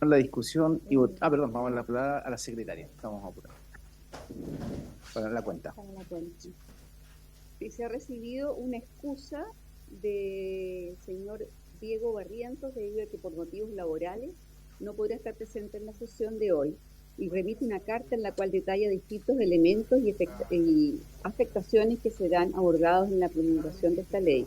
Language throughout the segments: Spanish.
la discusión y perdón, vamos a la palabra a la secretaria. Estamos apurados para la cuenta. Para la cuenta. Y se ha recibido una excusa del señor Diego Barrientos debido a que por motivos laborales no podrá estar presente en la sesión de hoy y remite una carta en la cual detalla distintos elementos y afectaciones que serán abordados en la promulgación de esta ley.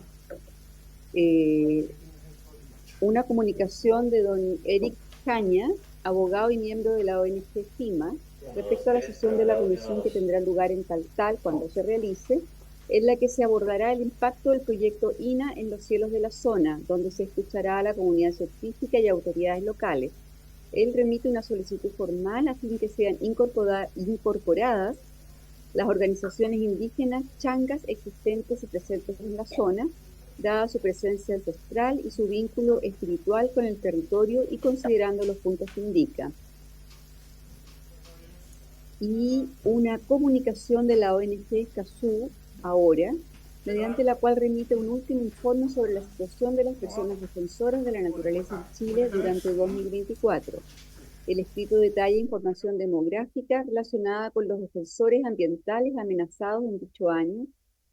Una comunicación de don Eric Caña, abogado y miembro de la ONG FIMA, respecto a la sesión de la comisión que tendrá lugar en Taltal cuando se realice, en la que se abordará el impacto del proyecto INA en los cielos de la zona, donde se escuchará a la comunidad científica y autoridades locales. Él remite una solicitud formal a fin que sean incorporadas las organizaciones indígenas changas existentes y presentes en la zona, dada su presencia ancestral y su vínculo espiritual con el territorio y considerando los puntos que indica. Y una comunicación de la ONG CASU ahora, mediante la cual remite un último informe sobre la situación de las personas defensoras de la naturaleza en Chile durante 2024. El escrito detalla información demográfica relacionada con los defensores ambientales amenazados en dicho año.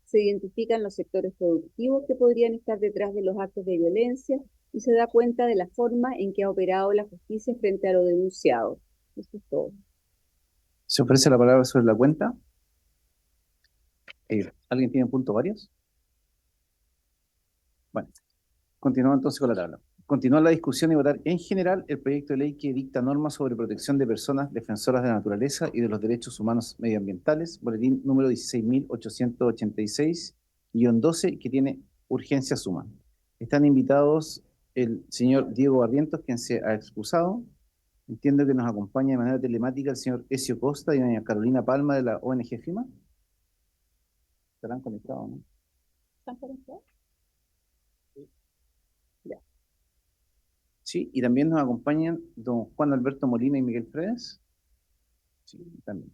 Se identifican los sectores productivos que podrían estar detrás de los actos de violencia y se da cuenta de la forma en que ha operado la justicia frente a lo denunciado. Eso es todo. Se ofrece la palabra sobre la cuenta. ¿Alguien tiene punto varios? Bueno, continuamos entonces con la tabla. Continuar la discusión y votar en general el proyecto de ley que dicta normas sobre protección de personas defensoras de la naturaleza y de los derechos humanos medioambientales, boletín número 16.886-12, que tiene urgencia suma. Están invitados el señor Diego Barrientos, quien se ha excusado. Entiendo que nos acompaña de manera telemática el señor Ezio Costa y doña Carolina Palma de la ONG FIMA. ¿Estarán conectados, no? ¿Están conectados? Sí, y también nos acompañan don Juan Alberto Molina y Miguel Fredes. Sí, también.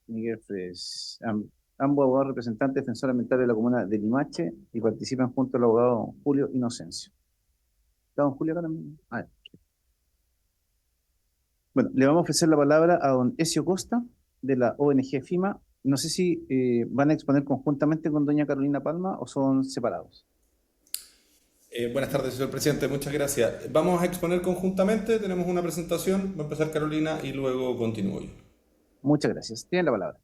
Miguel Fredes. Ambos abogados representantes defensores ambientales de la comuna de Limache y participan junto al abogado Julio Inocencio. ¿Está don Julio acá también? Bueno, le vamos a ofrecer la palabra a don Ezio Costa de la ONG FIMA. No sé si van a exponer conjuntamente con doña Carolina Palma o son separados. Buenas tardes, señor presidente, muchas gracias. Vamos a exponer conjuntamente, tenemos una presentación, va a empezar Carolina y luego continúo yo. Muchas gracias. Tienen la palabra.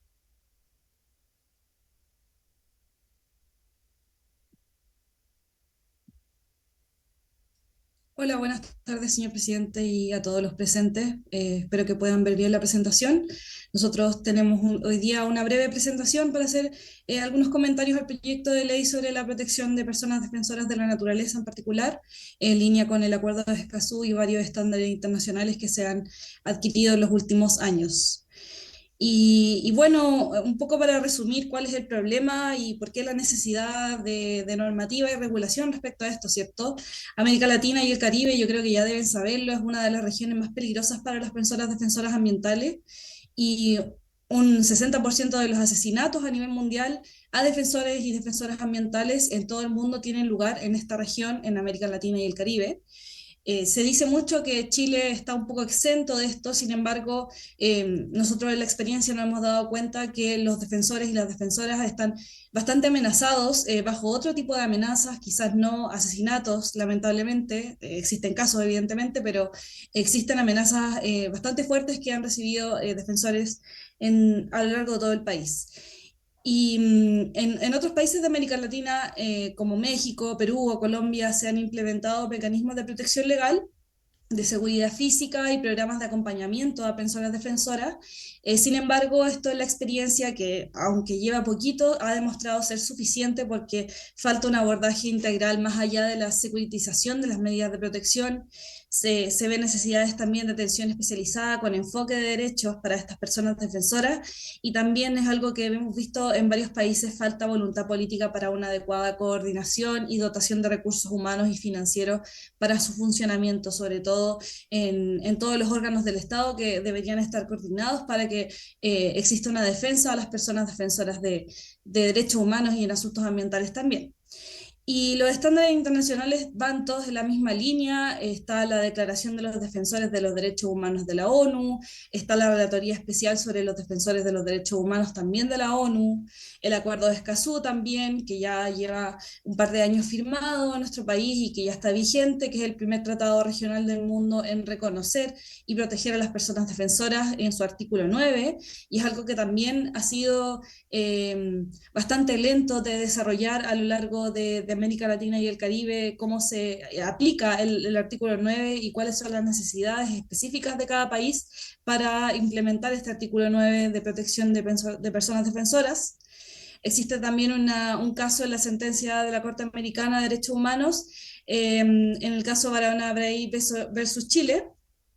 Hola, buenas tardes, señor presidente, y a todos los presentes. Espero que puedan ver bien la presentación. Nosotros tenemos hoy día una breve presentación para hacer algunos comentarios al proyecto de ley sobre la protección de personas defensoras de la naturaleza en particular, en línea con el Acuerdo de Escazú y varios estándares internacionales que se han adquirido en los últimos años. Y bueno, un poco para resumir cuál es el problema y por qué la necesidad de normativa y regulación respecto a esto, ¿cierto? América Latina y el Caribe, yo creo que ya deben saberlo, es una de las regiones más peligrosas para las personas defensoras ambientales y un 60% de los asesinatos a nivel mundial a defensores y defensoras ambientales en todo el mundo tienen lugar en esta región, en América Latina y el Caribe. Se dice mucho que Chile está un poco exento de esto, sin embargo, nosotros en la experiencia nos hemos dado cuenta que los defensores y las defensoras están bastante amenazados bajo otro tipo de amenazas, quizás no asesinatos, lamentablemente, existen casos evidentemente, pero existen amenazas bastante fuertes que han recibido defensores a lo largo de todo el país. Y en otros países de América Latina, como México, Perú o Colombia, se han implementado mecanismos de protección legal de seguridad física y programas de acompañamiento a personas defensoras. Sin embargo, esto es la experiencia que, aunque lleva poquito, ha demostrado ser suficiente porque falta un abordaje integral más allá de la securitización de las medidas de protección. Se ven necesidades también de atención especializada con enfoque de derechos para estas personas defensoras y también es algo que hemos visto en varios países, falta voluntad política para una adecuada coordinación y dotación de recursos humanos y financieros para su funcionamiento, sobre todo en todos los órganos del Estado que deberían estar coordinados para que exista una defensa a las personas defensoras de derechos humanos y en asuntos ambientales también. Y los estándares internacionales van todos en la misma línea. Está la Declaración de los Defensores de los Derechos Humanos de la ONU, está la Relatoría Especial sobre los Defensores de los Derechos Humanos también de la ONU, el Acuerdo de Escazú también, que ya lleva un par de años firmado en nuestro país y que ya está vigente, que es el primer tratado regional del mundo en reconocer y proteger a las personas defensoras en su artículo 9, y es algo que también ha sido bastante lento de desarrollar a lo largo de América Latina y el Caribe, cómo se aplica el artículo 9 y cuáles son las necesidades específicas de cada país para implementar este artículo 9 de protección de personas defensoras. Existe también un caso en la sentencia de la Corte Americana de Derechos Humanos, en el caso Barahona Bray versus Chile,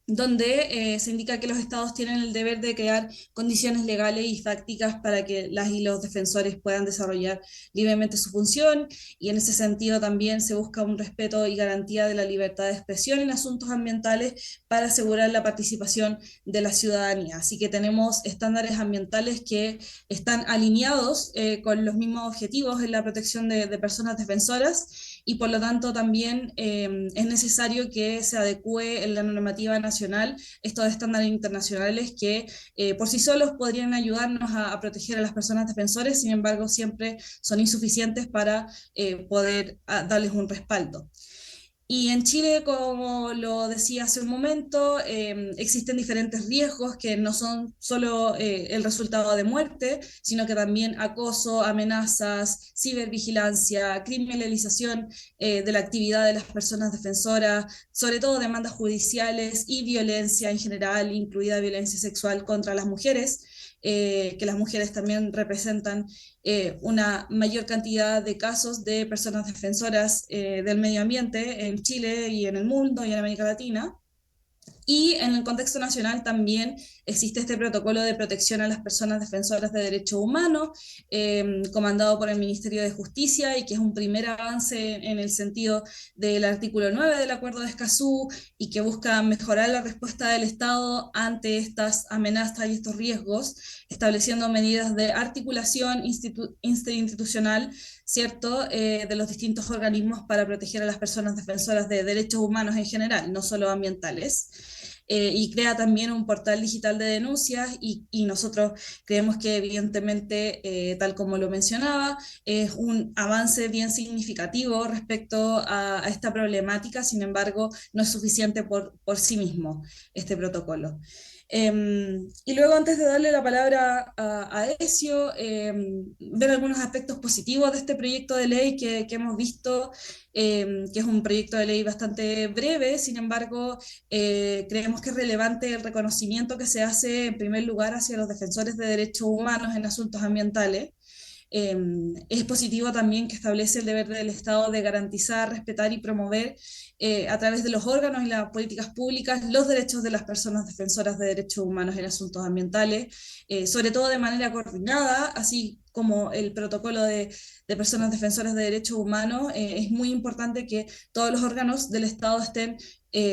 donde se indica que los estados tienen el deber de crear condiciones legales y fácticas para que las y los defensores puedan desarrollar libremente su función, y en ese sentido también se busca un respeto y garantía de la libertad de expresión en asuntos ambientales para asegurar la participación de la ciudadanía. Así que tenemos estándares ambientales que están alineados con los mismos objetivos en la protección de personas defensoras, y por lo tanto también es necesario que se adecue en la normativa nacional estos estándares internacionales que por sí solos podrían ayudarnos a proteger a las personas defensores, sin embargo siempre son insuficientes para poder darles un respaldo. Y en Chile, como lo decía hace un momento, existen diferentes riesgos que no son solo el resultado de muerte, sino que también acoso, amenazas, cibervigilancia, criminalización de la actividad de las personas defensoras, sobre todo demandas judiciales y violencia en general, incluida violencia sexual contra las mujeres, que las mujeres también representan una mayor cantidad de casos de personas defensoras del medio ambiente en Chile y en el mundo y en América Latina. Y en el contexto nacional también existe este protocolo de protección a las personas defensoras de derechos humanos, comandado por el Ministerio de Justicia, y que es un primer avance en el sentido del artículo 9 del Acuerdo de Escazú, y que busca mejorar la respuesta del Estado ante estas amenazas y estos riesgos, estableciendo medidas de articulación interinstitucional, ¿cierto?, de los distintos organismos para proteger a las personas defensoras de derechos humanos en general, no solo ambientales. Y crea también un portal digital de denuncias, y nosotros creemos que evidentemente, tal como lo mencionaba, es un avance bien significativo respecto a esta problemática. Sin embargo, no es suficiente por sí mismo este protocolo. Y luego, antes de darle la palabra a Ezio, ver algunos aspectos positivos de este proyecto de ley que hemos visto, que es un proyecto de ley bastante breve. Sin embargo, creemos que es relevante el reconocimiento que se hace en primer lugar hacia los defensores de derechos humanos en asuntos ambientales. Es positivo también que establece el deber del Estado de garantizar, respetar y promover a través de los órganos y las políticas públicas los derechos de las personas defensoras de derechos humanos en asuntos ambientales, sobre todo de manera coordinada, así como el protocolo de personas defensoras de derechos humanos. Es muy importante que todos los órganos del Estado estén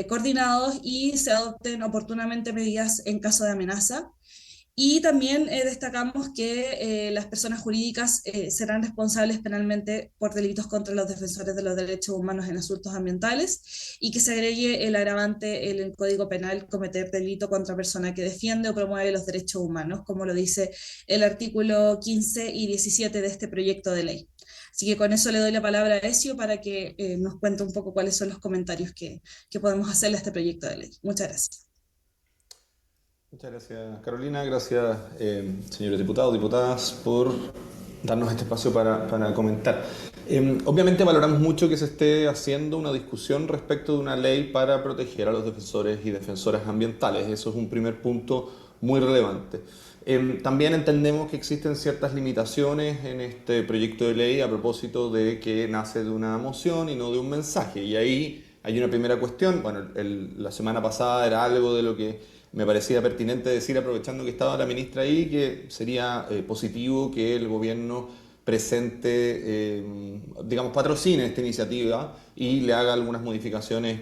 coordinados y se adopten oportunamente medidas en caso de amenaza. Y también destacamos que las personas jurídicas serán responsables penalmente por delitos contra los defensores de los derechos humanos en asuntos ambientales, y que se agregue el agravante en el Código Penal cometer delito contra persona que defiende o promueve los derechos humanos, como lo dice el artículo 15 y 17 de este proyecto de ley. Así que con eso le doy la palabra a Ezio para que nos cuente un poco cuáles son los comentarios que podemos hacerle a este proyecto de ley. Muchas gracias. Muchas gracias, Carolina. Gracias, señores diputados, diputadas, por darnos este espacio para comentar. Obviamente valoramos mucho que se esté haciendo una discusión respecto de una ley para proteger a los defensores y defensoras ambientales. Eso es un primer punto muy relevante. También entendemos que existen ciertas limitaciones en este proyecto de ley a propósito de que nace de una moción y no de un mensaje. Y ahí hay una primera cuestión. Bueno, la semana pasada era algo de lo que me parecía pertinente decir, aprovechando que estaba la ministra ahí, que sería positivo que el gobierno presente, digamos, patrocine esta iniciativa y le haga algunas modificaciones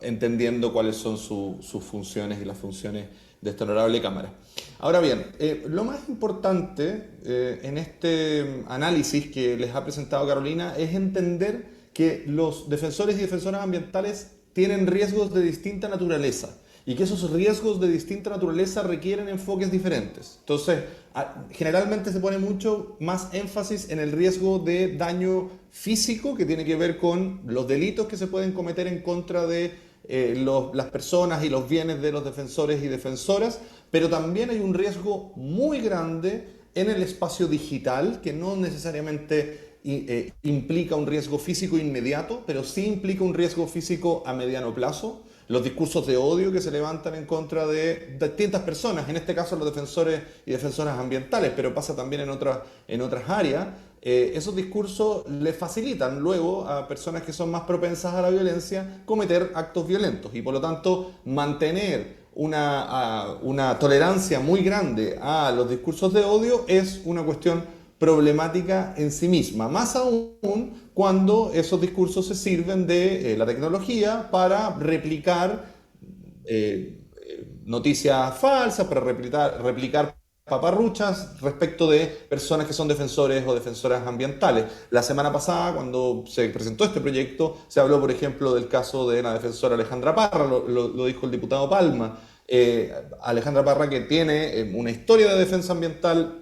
entendiendo cuáles son sus funciones y las funciones de esta honorable Cámara. Ahora bien, lo más importante en este análisis que les ha presentado Carolina es entender que los defensores y defensoras ambientales tienen riesgos de distinta naturaleza y que esos riesgos de distinta naturaleza requieren enfoques diferentes. Entonces, generalmente se pone mucho más énfasis en el riesgo de daño físico, que tiene que ver con los delitos que se pueden cometer en contra de las personas y los bienes de los defensores y defensoras, pero también hay un riesgo muy grande en el espacio digital, que no necesariamente implica un riesgo físico inmediato, pero sí implica un riesgo físico a mediano plazo. Los discursos de odio que se levantan en contra de distintas personas, en este caso los defensores y defensoras ambientales, pero pasa también en otras áreas. Esos discursos le facilitan luego a personas que son más propensas a la violencia cometer actos violentos, y por lo tanto mantener una tolerancia muy grande a los discursos de odio es una cuestión problemática en sí misma, más aún cuando esos discursos se sirven de la tecnología para replicar noticias falsas, para replicar paparruchas respecto de personas que son defensores o defensoras ambientales. La semana pasada, cuando se presentó este proyecto, se habló, por ejemplo, del caso de la defensora Alejandra Parra, lo dijo el diputado Palma. Alejandra Parra, que tiene una historia de defensa ambiental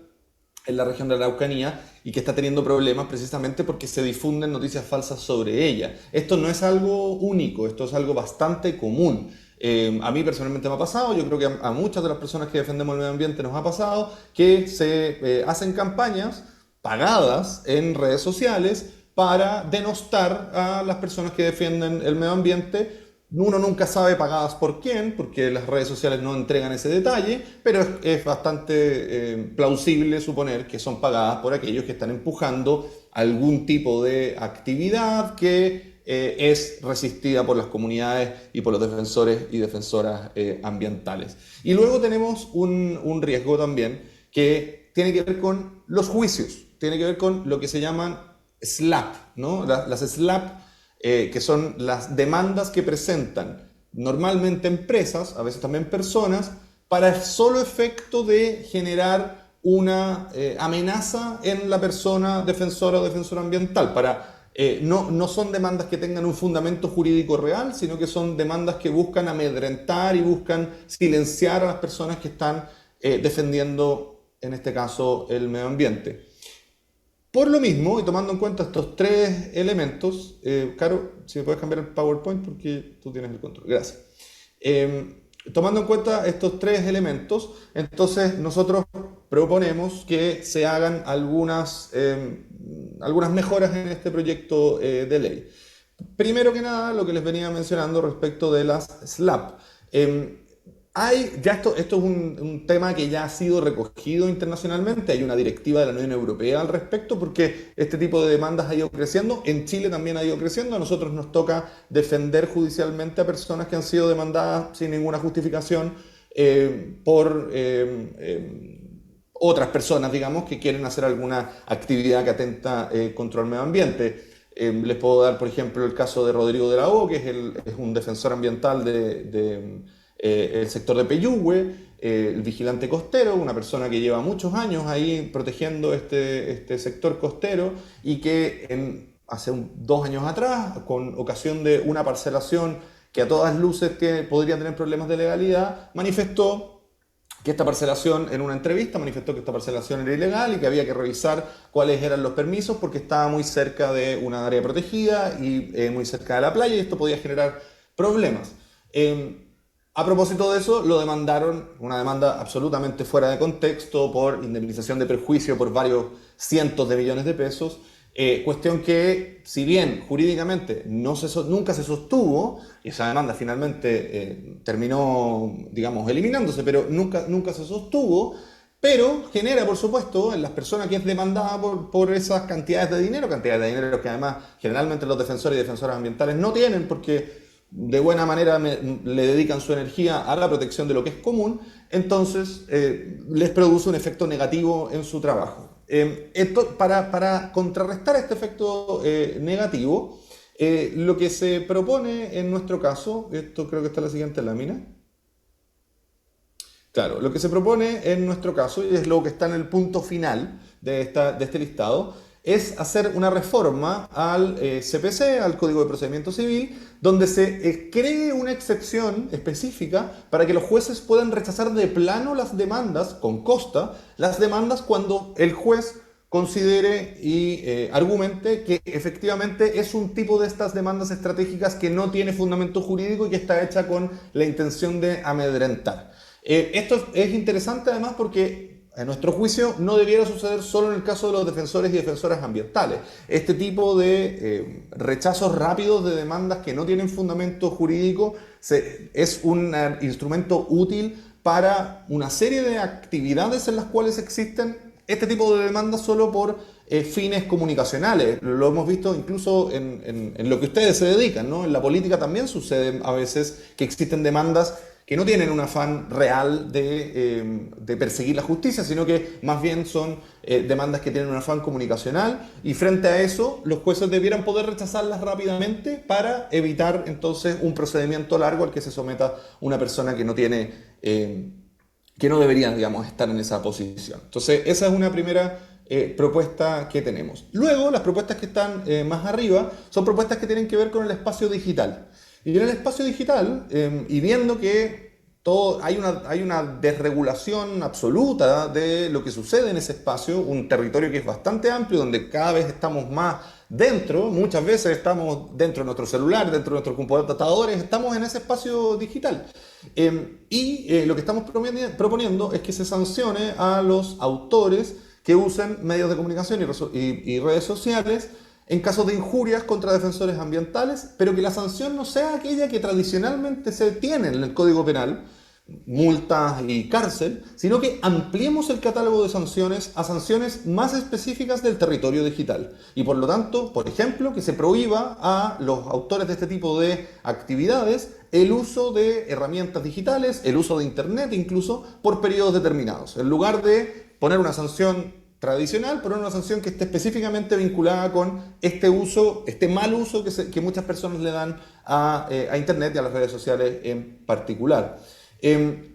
en la región de la Araucanía y que está teniendo problemas precisamente porque se difunden noticias falsas sobre ella. Esto no es algo único, esto es algo bastante común. A mí personalmente me ha pasado, yo creo que a muchas de las personas que defendemos el medio ambiente nos ha pasado, que se hacen campañas pagadas en redes sociales para denostar a las personas que defienden el medio ambiente. Uno nunca sabe pagadas por quién, porque las redes sociales no entregan ese detalle, pero es bastante plausible suponer que son pagadas por aquellos que están empujando algún tipo de actividad que es resistida por las comunidades y por los defensores y defensoras ambientales. Y luego tenemos un riesgo también que tiene que ver con los juicios, tiene que ver con lo que se llaman SLAP, ¿no? Las SLAP, que son las demandas que presentan normalmente empresas, a veces también personas, para el solo efecto de generar una amenaza en la persona defensora o defensora ambiental. No son demandas que tengan un fundamento jurídico real, sino que son demandas que buscan amedrentar y buscan silenciar a las personas que están defendiendo, en este caso, el medio ambiente. Por lo mismo, y tomando en cuenta estos tres elementos, Caro, si me puedes cambiar el PowerPoint porque tú tienes el control, gracias. Tomando en cuenta estos tres elementos, entonces nosotros proponemos que se hagan algunas mejoras en este proyecto de ley. Primero que nada, lo que les venía mencionando respecto de las SLAP. Esto es un tema que ya ha sido recogido internacionalmente, hay una directiva de la Unión Europea al respecto, porque este tipo de demandas ha ido creciendo, en Chile también ha ido creciendo. A nosotros nos toca defender judicialmente a personas que han sido demandadas sin ninguna justificación por otras personas, digamos, que quieren hacer alguna actividad que atenta contra el medio ambiente. Les puedo dar, por ejemplo, el caso de Rodrigo de la O, que es un defensor ambiental el sector de Peyúgue, el vigilante costero, una persona que lleva muchos años ahí protegiendo este sector costero y que hace 2 años atrás, con ocasión de una parcelación que a todas luces que podría tener problemas de legalidad, manifestó que esta parcelación, en una entrevista, manifestó que esta parcelación era ilegal y que había que revisar cuáles eran los permisos porque estaba muy cerca de una área protegida y muy cerca de la playa, y esto podía generar problemas. A propósito de eso, lo demandaron, una demanda absolutamente fuera de contexto, por indemnización de perjuicio por varios cientos de millones de pesos, cuestión que, si bien jurídicamente nunca se sostuvo, y esa demanda finalmente terminó, digamos, eliminándose, pero nunca se sostuvo, pero genera, por supuesto, en las personas que es demandada por esas cantidades de dinero que además generalmente los defensores y defensoras ambientales no tienen, porque de buena manera le dedican su energía a la protección de lo que es común, entonces les produce un efecto negativo en su trabajo. Para contrarrestar este efecto negativo, lo que se propone en nuestro caso, esto creo que está en la siguiente lámina, Claro, lo que se propone en nuestro caso, y es lo que está en el punto final de este listado, es hacer una reforma al CPC, al Código de Procedimiento Civil, donde se cree una excepción específica para que los jueces puedan rechazar de plano las demandas, con costa, las demandas cuando el juez considere y argumente que efectivamente es un tipo de estas demandas estratégicas que no tiene fundamento jurídico y que está hecha con la intención de amedrentar. Esto es interesante además porque a nuestro juicio no debiera suceder solo en el caso de los defensores y defensoras ambientales. Este tipo de rechazos rápidos de demandas que no tienen fundamento jurídico es un instrumento útil para una serie de actividades en las cuales existen este tipo de demandas solo por fines comunicacionales. Lo hemos visto incluso en lo que ustedes se dedican, ¿no? En la política también sucede a veces que existen demandas que no tienen un afán real de perseguir la justicia, sino que más bien son demandas que tienen un afán comunicacional, y frente a eso los jueces debieran poder rechazarlas rápidamente para evitar entonces un procedimiento largo al que se someta una persona que no tiene, que no debería, digamos, estar en esa posición. Entonces esa es una primera propuesta que tenemos. Luego las propuestas que están más arriba son propuestas que tienen que ver con el espacio digital. Y en el espacio digital, y viendo que hay una desregulación absoluta de lo que sucede en ese espacio, un territorio que es bastante amplio, donde cada vez estamos más dentro, muchas veces estamos dentro de nuestro celular, dentro de nuestros computadores, estamos en ese espacio digital. Lo que estamos proponiendo es que se sancione a los autores que usen medios de comunicación y redes sociales en casos de injurias contra defensores ambientales, pero que la sanción no sea aquella que tradicionalmente se tiene en el Código Penal, multas y cárcel, sino que ampliemos el catálogo de sanciones a sanciones más específicas del territorio digital. Y por lo tanto, por ejemplo, que se prohíba a los autores de este tipo de actividades el uso de herramientas digitales, el uso de Internet incluso, por periodos determinados. En lugar de poner una sanción tradicional, pero una sanción que esté específicamente vinculada con este uso, este mal uso que muchas personas le dan a Internet y a las redes sociales en particular.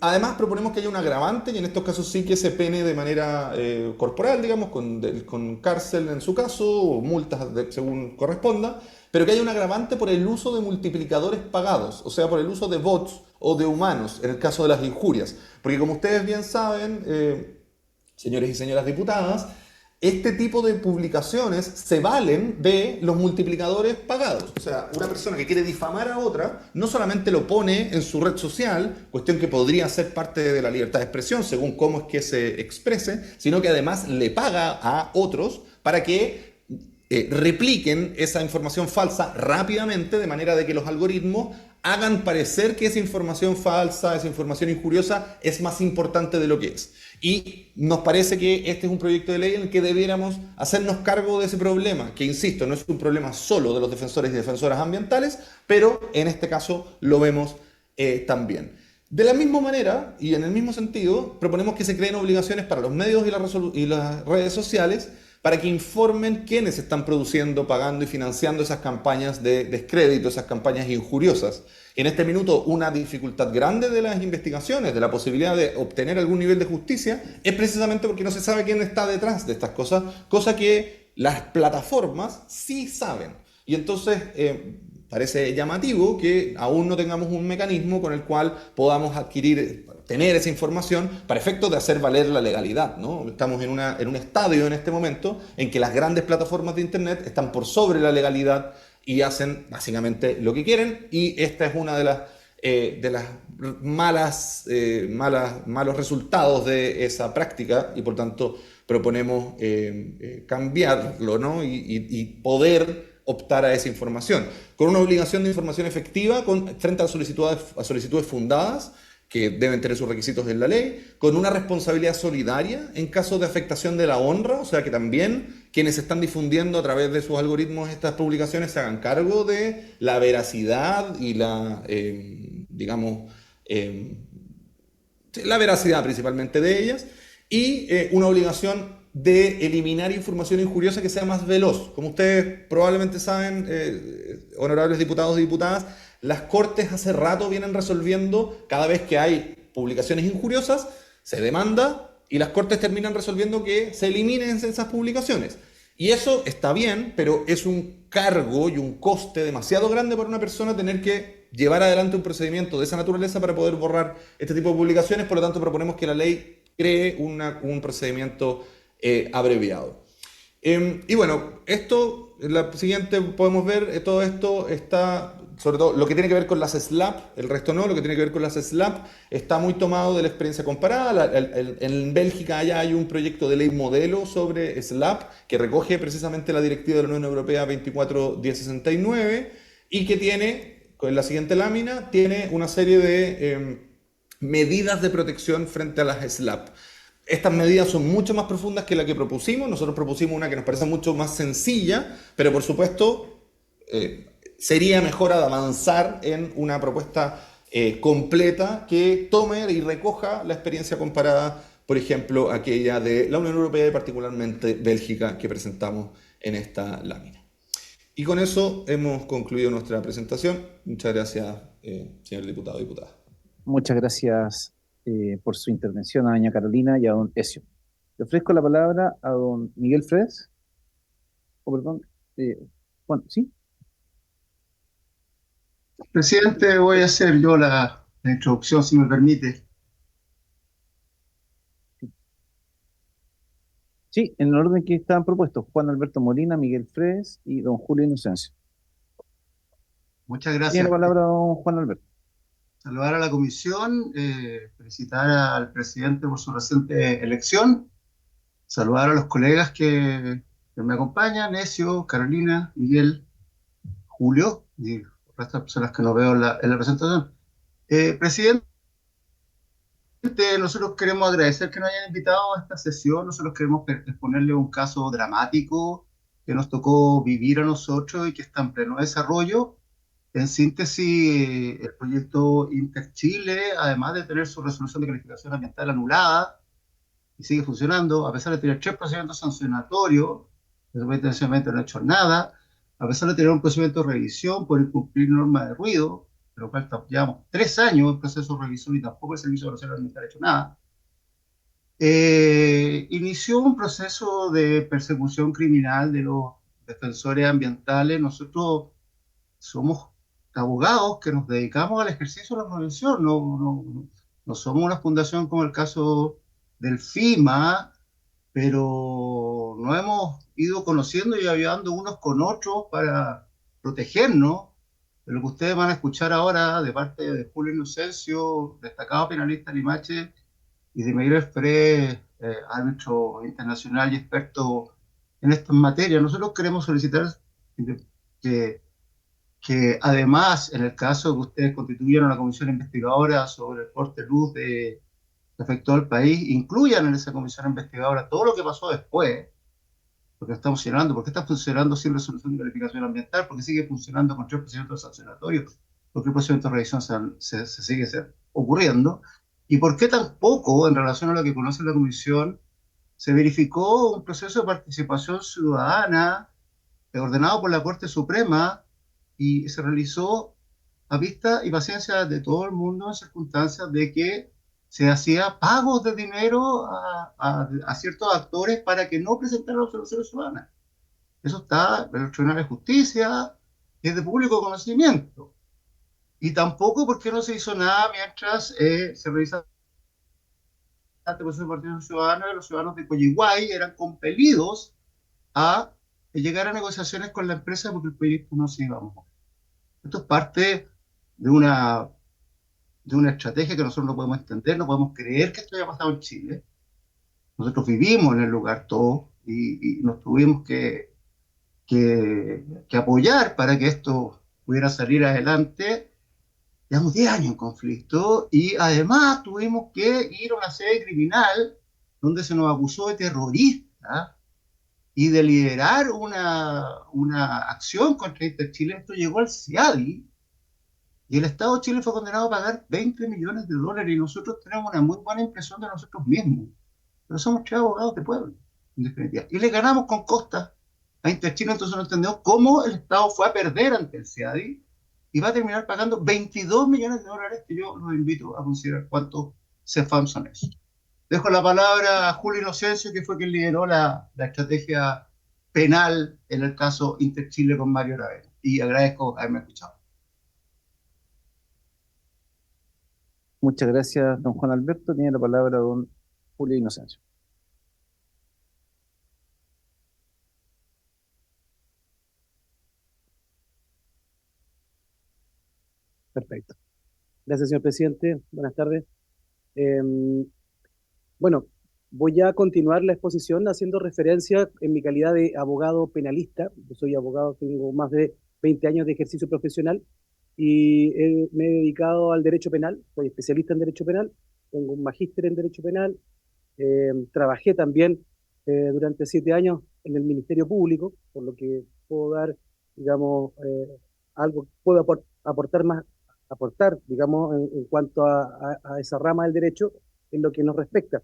Además, proponemos que haya un agravante, y en estos casos sí que se pene de manera corporal, digamos, con cárcel en su caso, o multas según corresponda, pero que haya un agravante por el uso de multiplicadores pagados, o sea, por el uso de bots o de humanos, en el caso de las injurias. Porque como ustedes bien saben, señores y señoras diputadas, este tipo de publicaciones se valen de los multiplicadores pagados. O sea, una persona que quiere difamar a otra no solamente lo pone en su red social, cuestión que podría ser parte de la libertad de expresión según cómo es que se exprese, sino que además le paga a otros para que repliquen esa información falsa rápidamente, de manera de que los algoritmos hagan parecer que esa información falsa, esa información injuriosa es más importante de lo que es. Y nos parece que este es un proyecto de ley en el que debiéramos hacernos cargo de ese problema, que insisto, no es un problema solo de los defensores y defensoras ambientales, pero en este caso lo vemos también. De la misma manera y en el mismo sentido, proponemos que se creen obligaciones para los medios y las redes sociales para que informen quiénes están produciendo, pagando y financiando esas campañas de descrédito, esas campañas injuriosas. En este minuto, una dificultad grande de las investigaciones, de la posibilidad de obtener algún nivel de justicia, es precisamente porque no se sabe quién está detrás de estas cosas, cosa que las plataformas sí saben. Y entonces parece llamativo que aún no tengamos un mecanismo con el cual podamos tener esa información para efectos de hacer valer la legalidad, ¿no? Estamos en un estadio en este momento en que las grandes plataformas de Internet están por sobre la legalidad y hacen básicamente lo que quieren, y esta es una de las malos resultados de esa práctica, y por tanto proponemos cambiarlo, ¿no? y poder optar a esa información, con una obligación de información efectiva frente a solicitudes fundadas, que deben tener sus requisitos en la ley, con una responsabilidad solidaria en caso de afectación de la honra, o sea que también quienes están difundiendo a través de sus algoritmos estas publicaciones se hagan cargo de la veracidad y la veracidad principalmente de ellas, y una obligación de eliminar información injuriosa que sea más veloz. Como ustedes probablemente saben, honorables diputados y diputadas, las Cortes hace rato vienen resolviendo cada vez que hay publicaciones injuriosas, se demanda y las cortes terminan resolviendo que se eliminen esas publicaciones. Y eso está bien, pero es un cargo y un coste demasiado grande para una persona tener que llevar adelante un procedimiento de esa naturaleza para poder borrar este tipo de publicaciones. Por lo tanto, proponemos que la ley cree un procedimiento abreviado. Y bueno, esto, la siguiente podemos ver, todo esto está, sobre todo lo que tiene que ver con las SLAP, el resto no, lo que tiene que ver con las SLAP está muy tomado de la experiencia comparada. En Bélgica allá hay un proyecto de ley modelo sobre SLAP que recoge precisamente la directiva de la Unión Europea 24/1069 y que tiene, con la siguiente lámina, tiene una serie de medidas de protección frente a las SLAP. Estas medidas son mucho más profundas que la que propusimos. Nosotros propusimos una que nos parece mucho más sencilla, pero por supuesto sería mejor avanzar en una propuesta completa que tome y recoja la experiencia comparada, por ejemplo, aquella de la Unión Europea y particularmente Bélgica que presentamos en esta lámina. Y con eso hemos concluido nuestra presentación. Muchas gracias, señor diputado y diputada. Muchas gracias por su intervención a doña Carolina y a don Ezio. Le ofrezco la palabra a don Miguel Fredes. Perdón. Juan, ¿sí? Presidente, voy a hacer yo la introducción, si me permite. Sí, en el orden que estaban propuestos, Juan Alberto Molina, Miguel Fredes y don Julio Inocencio. Muchas Tiene gracias. la palabra don Juan Alberto. Saludar a la comisión, felicitar al presidente por su reciente elección, saludar a los colegas que me acompañan, Ezio, Carolina, Miguel, Julio y el resto de personas que no veo en la presentación. Presidente, nosotros queremos agradecer que nos hayan invitado a esta sesión. Nosotros queremos exponerle un caso dramático que nos tocó vivir a nosotros y que está en pleno desarrollo. En síntesis, el proyecto Interchile, además de tener su resolución de calificación ambiental anulada, y sigue funcionando, a pesar de tener 3 procedimientos sancionatorios, evidentemente no ha hecho nada, a pesar de tener un procedimiento de revisión por incumplir normas de ruido, de lo cual llevamos 3 años en proceso de revisión y tampoco el Servicio de Evaluación Ambiental ha hecho nada, inició un proceso de persecución criminal de los defensores ambientales. Nosotros somos abogados que nos dedicamos al ejercicio de la profesión, no somos una fundación como el caso del FIMA, pero nos hemos ido conociendo y ayudando unos con otros para protegernos de lo que ustedes van a escuchar ahora de parte de Julio Inocencio, destacado penalista Limache, y de Miguel Fredes, árbitro internacional y experto en estas materias. Nosotros queremos solicitar que además, en el caso que ustedes constituyeron una comisión investigadora sobre el corte de luz que afectó al país, incluyan en esa comisión investigadora todo lo que pasó después, porque está funcionando, porque está funcionando sin resolución de calificación ambiental, porque sigue funcionando con 3 procedimientos sancionatorios, porque el procedimiento de revisión se sigue ocurriendo, y por qué tampoco, en relación a lo que conoce la comisión, se verificó un proceso de participación ciudadana ordenado por la Corte Suprema y se realizó a vista y paciencia de todo el mundo en circunstancias de que se hacía pagos de dinero a ciertos actores para que no presentaran resoluciones ciudadanas. Eso está en el Tribunal de Justicia, es de público conocimiento. Y tampoco porque no se hizo nada mientras se realizaba el proceso de participación ciudadana. Los ciudadanos de Coyihuay eran compelidos a llegar a negociaciones con la empresa porque el proyecto no se iba a mover. Esto es parte de una estrategia que nosotros no podemos entender, no podemos creer que esto haya pasado en Chile. Nosotros vivimos en el lugar todos y nos tuvimos que apoyar para que esto pudiera salir adelante. Llevamos 10 años en conflicto y además tuvimos que ir a una sede criminal donde se nos acusó de terrorista y de liderar una acción contra Interchile. Esto llegó al CIADI y el Estado de Chile fue condenado a pagar $20 millones y nosotros tenemos una muy buena impresión de nosotros mismos, pero somos 3 abogados de pueblo, en definitiva, y le ganamos con costas a Interchile. Entonces no entendemos cómo el Estado fue a perder ante el CIADI y va a terminar pagando $22 millones, que yo los invito a considerar cuánto CEFAM son eso. Dejo la palabra a Julio Inocencio, que fue quien lideró la estrategia penal en el caso Interchile con Mario Aravena. Y agradezco haberme escuchado. Muchas gracias, don Juan Alberto. Tiene la palabra don Julio Inocencio. Perfecto. Gracias, señor presidente. Buenas tardes. Bueno, voy a continuar la exposición haciendo referencia en mi calidad de abogado penalista. Yo soy abogado, tengo más de 20 años de ejercicio profesional y me he dedicado al derecho penal. Soy especialista en derecho penal, tengo un magíster en derecho penal. Trabajé también durante 7 años en el Ministerio Público, por lo que puedo dar, digamos, algo, puedo aportar más, digamos, en cuanto a esa rama del derecho en lo que nos respecta.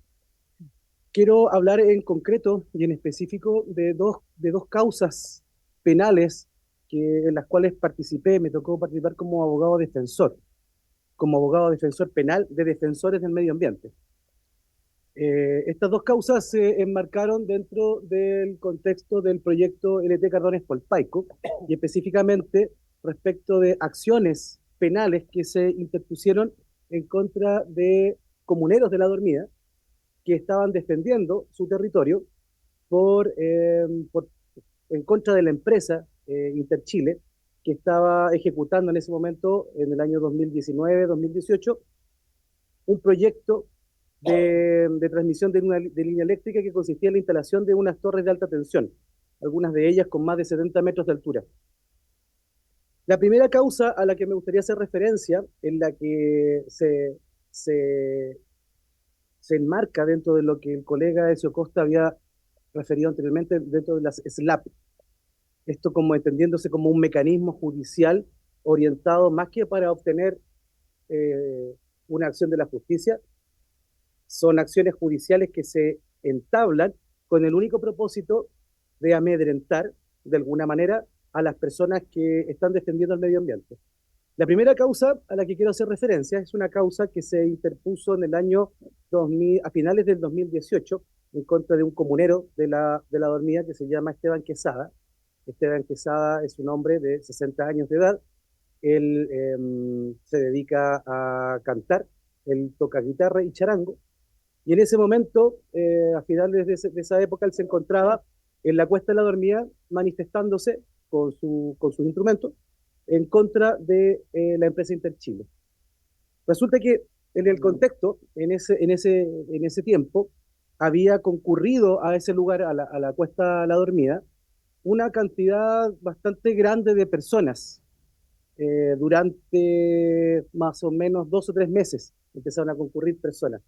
Quiero hablar en concreto y en específico de dos causas penales en las cuales participé. Me tocó participar como abogado defensor penal de defensores del medio ambiente. Estas dos causas se enmarcaron dentro del contexto del proyecto LT Cardones Polpaico y específicamente respecto de acciones penales que se interpusieron en contra de comuneros de La Dormida que estaban defendiendo su territorio en contra de la empresa Interchile, que estaba ejecutando en ese momento, en el año 2019-2018, un proyecto de transmisión de línea eléctrica que consistía en la instalación de unas torres de alta tensión, algunas de ellas con más de 70 metros de altura. La primera causa a la que me gustaría hacer referencia, en la que se enmarca dentro de lo que el colega Ezio Costa había referido anteriormente, dentro de las SLAP. Esto como entendiéndose como un mecanismo judicial orientado más que para obtener una acción de la justicia. Son acciones judiciales que se entablan con el único propósito de amedrentar, de alguna manera, a las personas que están defendiendo el medio ambiente. La primera causa a la que quiero hacer referencia es una causa que se interpuso en el año 2000, a finales del 2018, en contra de un comunero de la Dormida que se llama Esteban Quesada. Esteban Quesada es un hombre de 60 años de edad. Él se dedica a cantar, él toca guitarra y charango. Y en ese momento, a finales de esa época, él se encontraba en la Cuesta de la Dormida manifestándose con sus instrumentos en contra de la empresa Interchile. Resulta que en el contexto, en ese tiempo, había concurrido a ese lugar, a la Cuesta de la Dormida, una cantidad bastante grande de personas. Durante más o menos 2 o 3 meses empezaron a concurrir personas.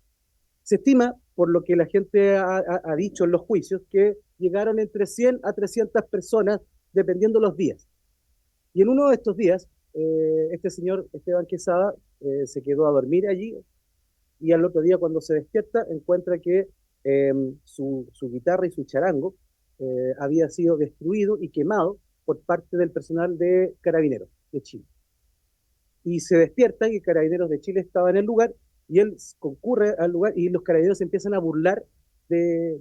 Se estima, por lo que la gente ha dicho en los juicios, que llegaron entre 100 a 300 personas, dependiendo los días. Y en uno de estos días, este señor Esteban Quesada se quedó a dormir allí y al otro día cuando se despierta encuentra que su guitarra y su charango había sido destruido y quemado por parte del personal de Carabineros de Chile. Y se despierta y Carabineros de Chile estaba en el lugar y él concurre al lugar y los Carabineros empiezan a burlar de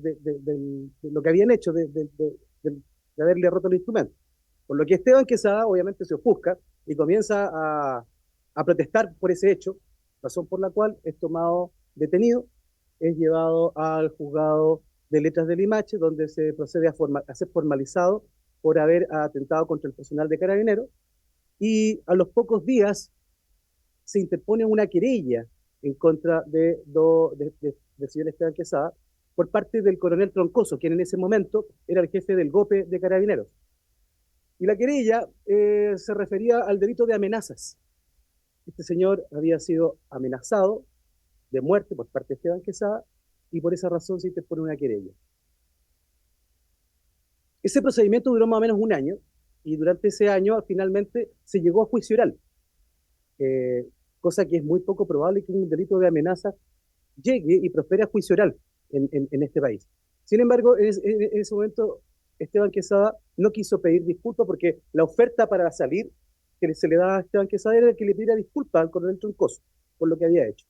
lo que habían hecho, de haberle roto el instrumento. Por lo que Esteban Quesada obviamente se ofusca y comienza a protestar por ese hecho, razón por la cual es tomado detenido, es llevado al juzgado de letras de Limache, donde se procede a ser formalizado por haber atentado contra el personal de Carabineros, y a los pocos días se interpone una querella en contra del señor Esteban Quesada por parte del coronel Troncoso, quien en ese momento era el jefe del GOPE de Carabineros. Y la querella se refería al delito de amenazas. Este señor había sido amenazado de muerte por parte de Esteban Quesada y por esa razón se interpone una querella. Ese procedimiento duró más o menos 1 año y durante ese año finalmente se llegó a juicio oral, cosa que es muy poco probable que un delito de amenaza llegue y prospere a juicio oral en este país. Sin embargo, en ese momento Esteban Quesada no quiso pedir disculpas porque la oferta para salir que se le daba a Esteban Quesada era que le pidiera disculpas al coronel Troncoso por lo que había hecho.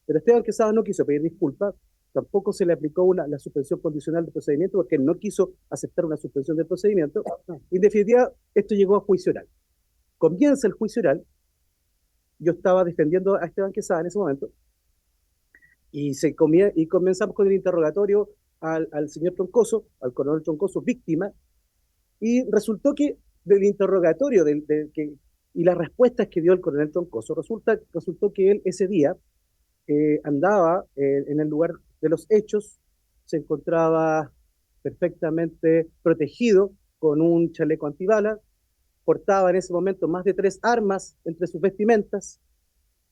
Pero Esteban Quesada no quiso pedir disculpas, tampoco se le aplicó la suspensión condicional del procedimiento porque él no quiso aceptar una suspensión del procedimiento. En definitiva, esto llegó a juicio oral. Comienza el juicio oral, yo estaba defendiendo a Esteban Quesada en ese momento, y comenzamos con el interrogatorio al señor Troncoso, al coronel Troncoso, víctima, y resultó que del interrogatorio y las respuestas que dio el coronel Troncoso, resultó que él ese día andaba en el lugar de los hechos, se encontraba perfectamente protegido con un chaleco antibala, portaba en ese momento más de 3 armas entre sus vestimentas.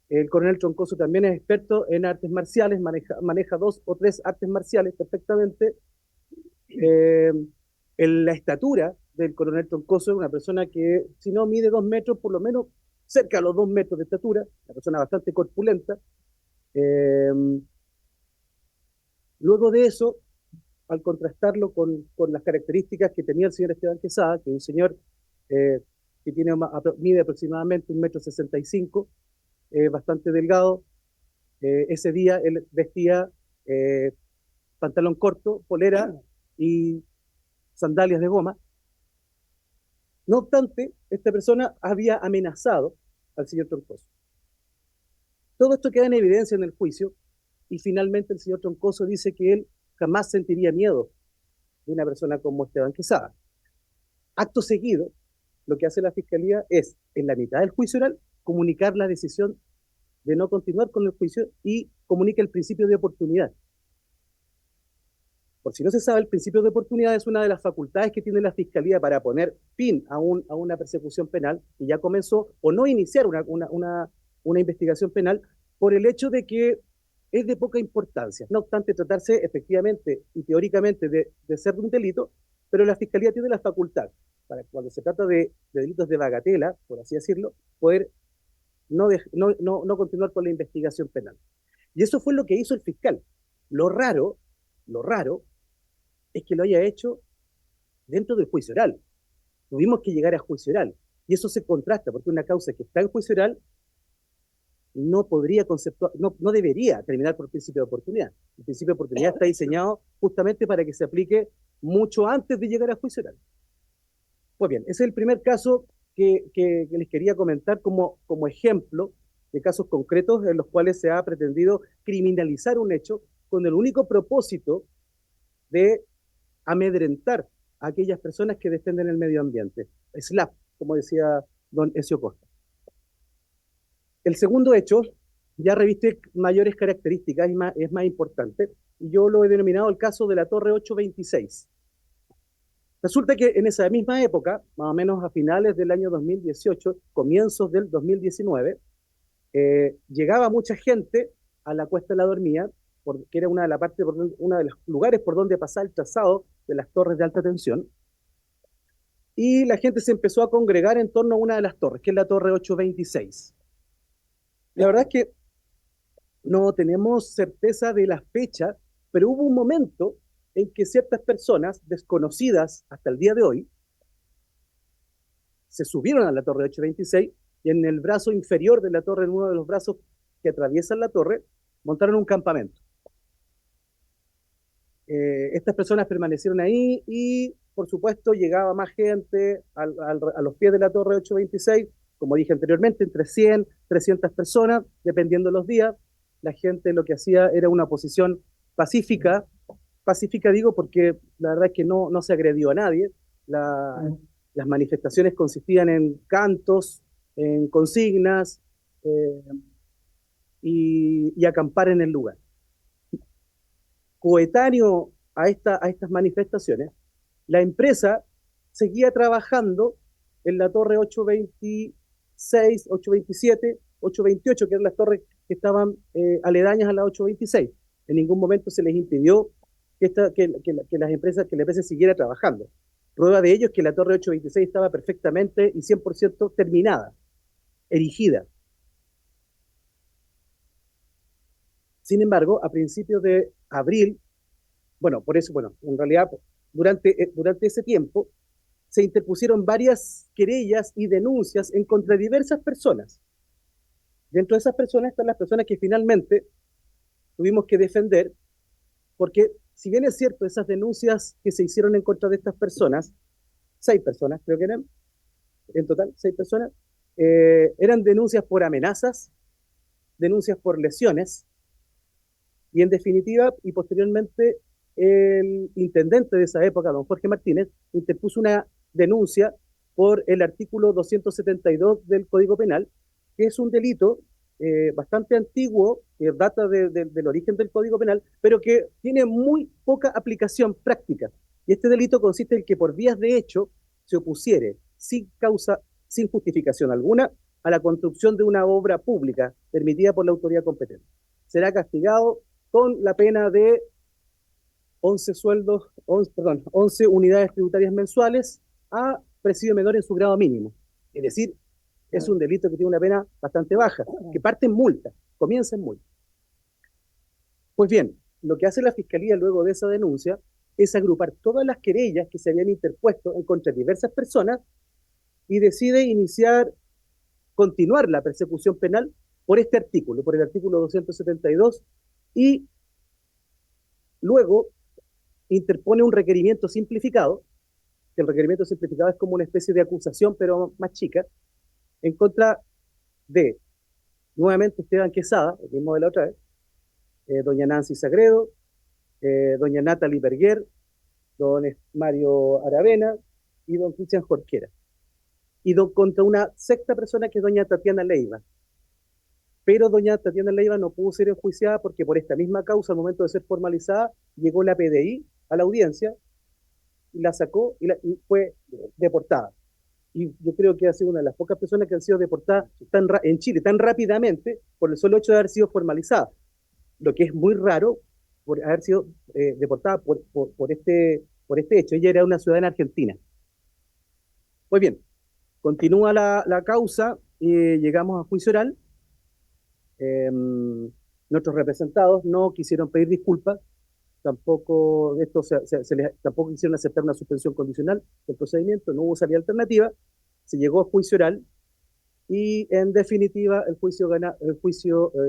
El coronel Troncoso también es experto en artes marciales, maneja 2 o 3 artes marciales perfectamente. La estatura del coronel Troncoso es una persona que, si no mide 2 metros, por lo menos cerca de los 2 metros de estatura, una persona bastante corpulenta. Luego de eso, al contrastarlo con las características que tenía el señor Esteban Quesada, que es un señor que mide aproximadamente 1,65 m, bastante delgado, ese día él vestía pantalón corto, polera y sandalias de goma. No obstante, esta persona había amenazado al señor Troncoso. Todo esto queda en evidencia en el juicio y finalmente el señor Troncoso dice que él jamás sentiría miedo de una persona como Esteban Quesada. Acto seguido, lo que hace la Fiscalía es, en la mitad del juicio oral, comunicar la decisión de no continuar con el juicio y comunica el principio de oportunidad. Por si no se sabe, el principio de oportunidad es una de las facultades que tiene la Fiscalía para poner fin a una persecución penal que ya comenzó, o no iniciar una investigación penal por el hecho de que es de poca importancia. No obstante, tratarse efectivamente y teóricamente de ser un delito, pero la Fiscalía tiene la facultad para cuando se trata de delitos de bagatela, por así decirlo, poder no continuar con la investigación penal. Y eso fue lo que hizo el fiscal. Lo raro es que lo haya hecho dentro del juicio oral. Tuvimos que llegar a juicio oral. Y eso se contrasta, porque una causa que está en juicio oral no debería terminar por principio de oportunidad. El principio de oportunidad está diseñado justamente para que se aplique mucho antes de llegar a juicio oral. Pues bien, ese es el primer caso que les quería comentar como ejemplo de casos concretos en los cuales se ha pretendido criminalizar un hecho con el único propósito de amedrentar a aquellas personas que defienden el medio ambiente. SLAP, como decía don Ezio Costa. El segundo hecho ya reviste mayores características y es más importante, y yo lo he denominado el caso de la Torre 826. Resulta que en esa misma época, más o menos a finales del año 2018, comienzos del 2019, llegaba mucha gente a la Cuesta de la Dormía, que era uno de los lugares por donde pasaba el trazado de las torres de alta tensión, y la gente se empezó a congregar en torno a una de las torres, que es la Torre 826. La verdad es que no tenemos certeza de la fecha, pero hubo un momento en que ciertas personas desconocidas hasta el día de hoy se subieron a la Torre 826 y en el brazo inferior de la torre, en uno de los brazos que atraviesan la torre, montaron un campamento. Estas personas permanecieron ahí y, por supuesto, llegaba más gente a los pies de la Torre 826, como dije anteriormente, entre 100, 300 personas, dependiendo de los días. La gente lo que hacía era una oposición pacífica digo porque la verdad es que no se agredió a nadie. Las manifestaciones consistían en cantos, en consignas y acampar en el lugar. Coetáneo a estas manifestaciones, la empresa seguía trabajando en la Torre 826, 827, 828, que eran las torres que estaban aledañas a la 826. En ningún momento se les impidió que la empresa siguiera trabajando. Prueba de ello es que la Torre 826 estaba perfectamente y 100% terminada, erigida. Sin embargo, a principios de abril, en realidad, durante ese tiempo, se interpusieron varias querellas y denuncias en contra de diversas personas. Dentro de esas personas están las personas que finalmente tuvimos que defender, porque si bien es cierto, esas denuncias que se hicieron en contra de estas personas, 6 personas creo que eran, en total, 6 personas, eran denuncias por amenazas, denuncias por lesiones, y en definitiva, y posteriormente, el intendente de esa época, don Jorge Martínez, interpuso una denuncia por el artículo 272 del Código Penal, que es un delito bastante antiguo, que data del origen del Código Penal, pero que tiene muy poca aplicación práctica. Y este delito consiste en que por vías de hecho se opusiere sin causa, sin justificación alguna, a la construcción de una obra pública permitida por la autoridad competente. Será castigado con la pena de 11 unidades tributarias mensuales a presidio menor en su grado mínimo. Es decir, es un delito que tiene una pena bastante baja, que parte en multa, comienza en multa. Pues bien, lo que hace la Fiscalía luego de esa denuncia es agrupar todas las querellas que se habían interpuesto en contra de diversas personas y decide continuar la persecución penal por este artículo, por el artículo 272, y luego interpone un requerimiento simplificado, que el requerimiento simplificado es como una especie de acusación, pero más chica, en contra de, nuevamente, Esteban Quesada, el mismo de la otra vez, doña Nancy Sagredo, doña Natalie Berguer, don Mario Aravena y don Cristian Jorquera. Y contra una sexta persona que es doña Tatiana Leiva. Pero doña Tatiana Leiva no pudo ser enjuiciada porque por esta misma causa, al momento de ser formalizada, llegó la PDI a la audiencia y la sacó y fue deportada. Y yo creo que ha sido una de las pocas personas que han sido deportadas en Chile tan rápidamente por el solo hecho de haber sido formalizada. Lo que es muy raro por haber sido deportada por este hecho. Ella era una ciudadana argentina. Pues bien, continúa la causa y llegamos a juicio oral. Nuestros representados no quisieron pedir disculpas, tampoco tampoco quisieron aceptar una suspensión condicional del procedimiento, no hubo salida alternativa, se llegó a juicio oral y en definitiva el juicio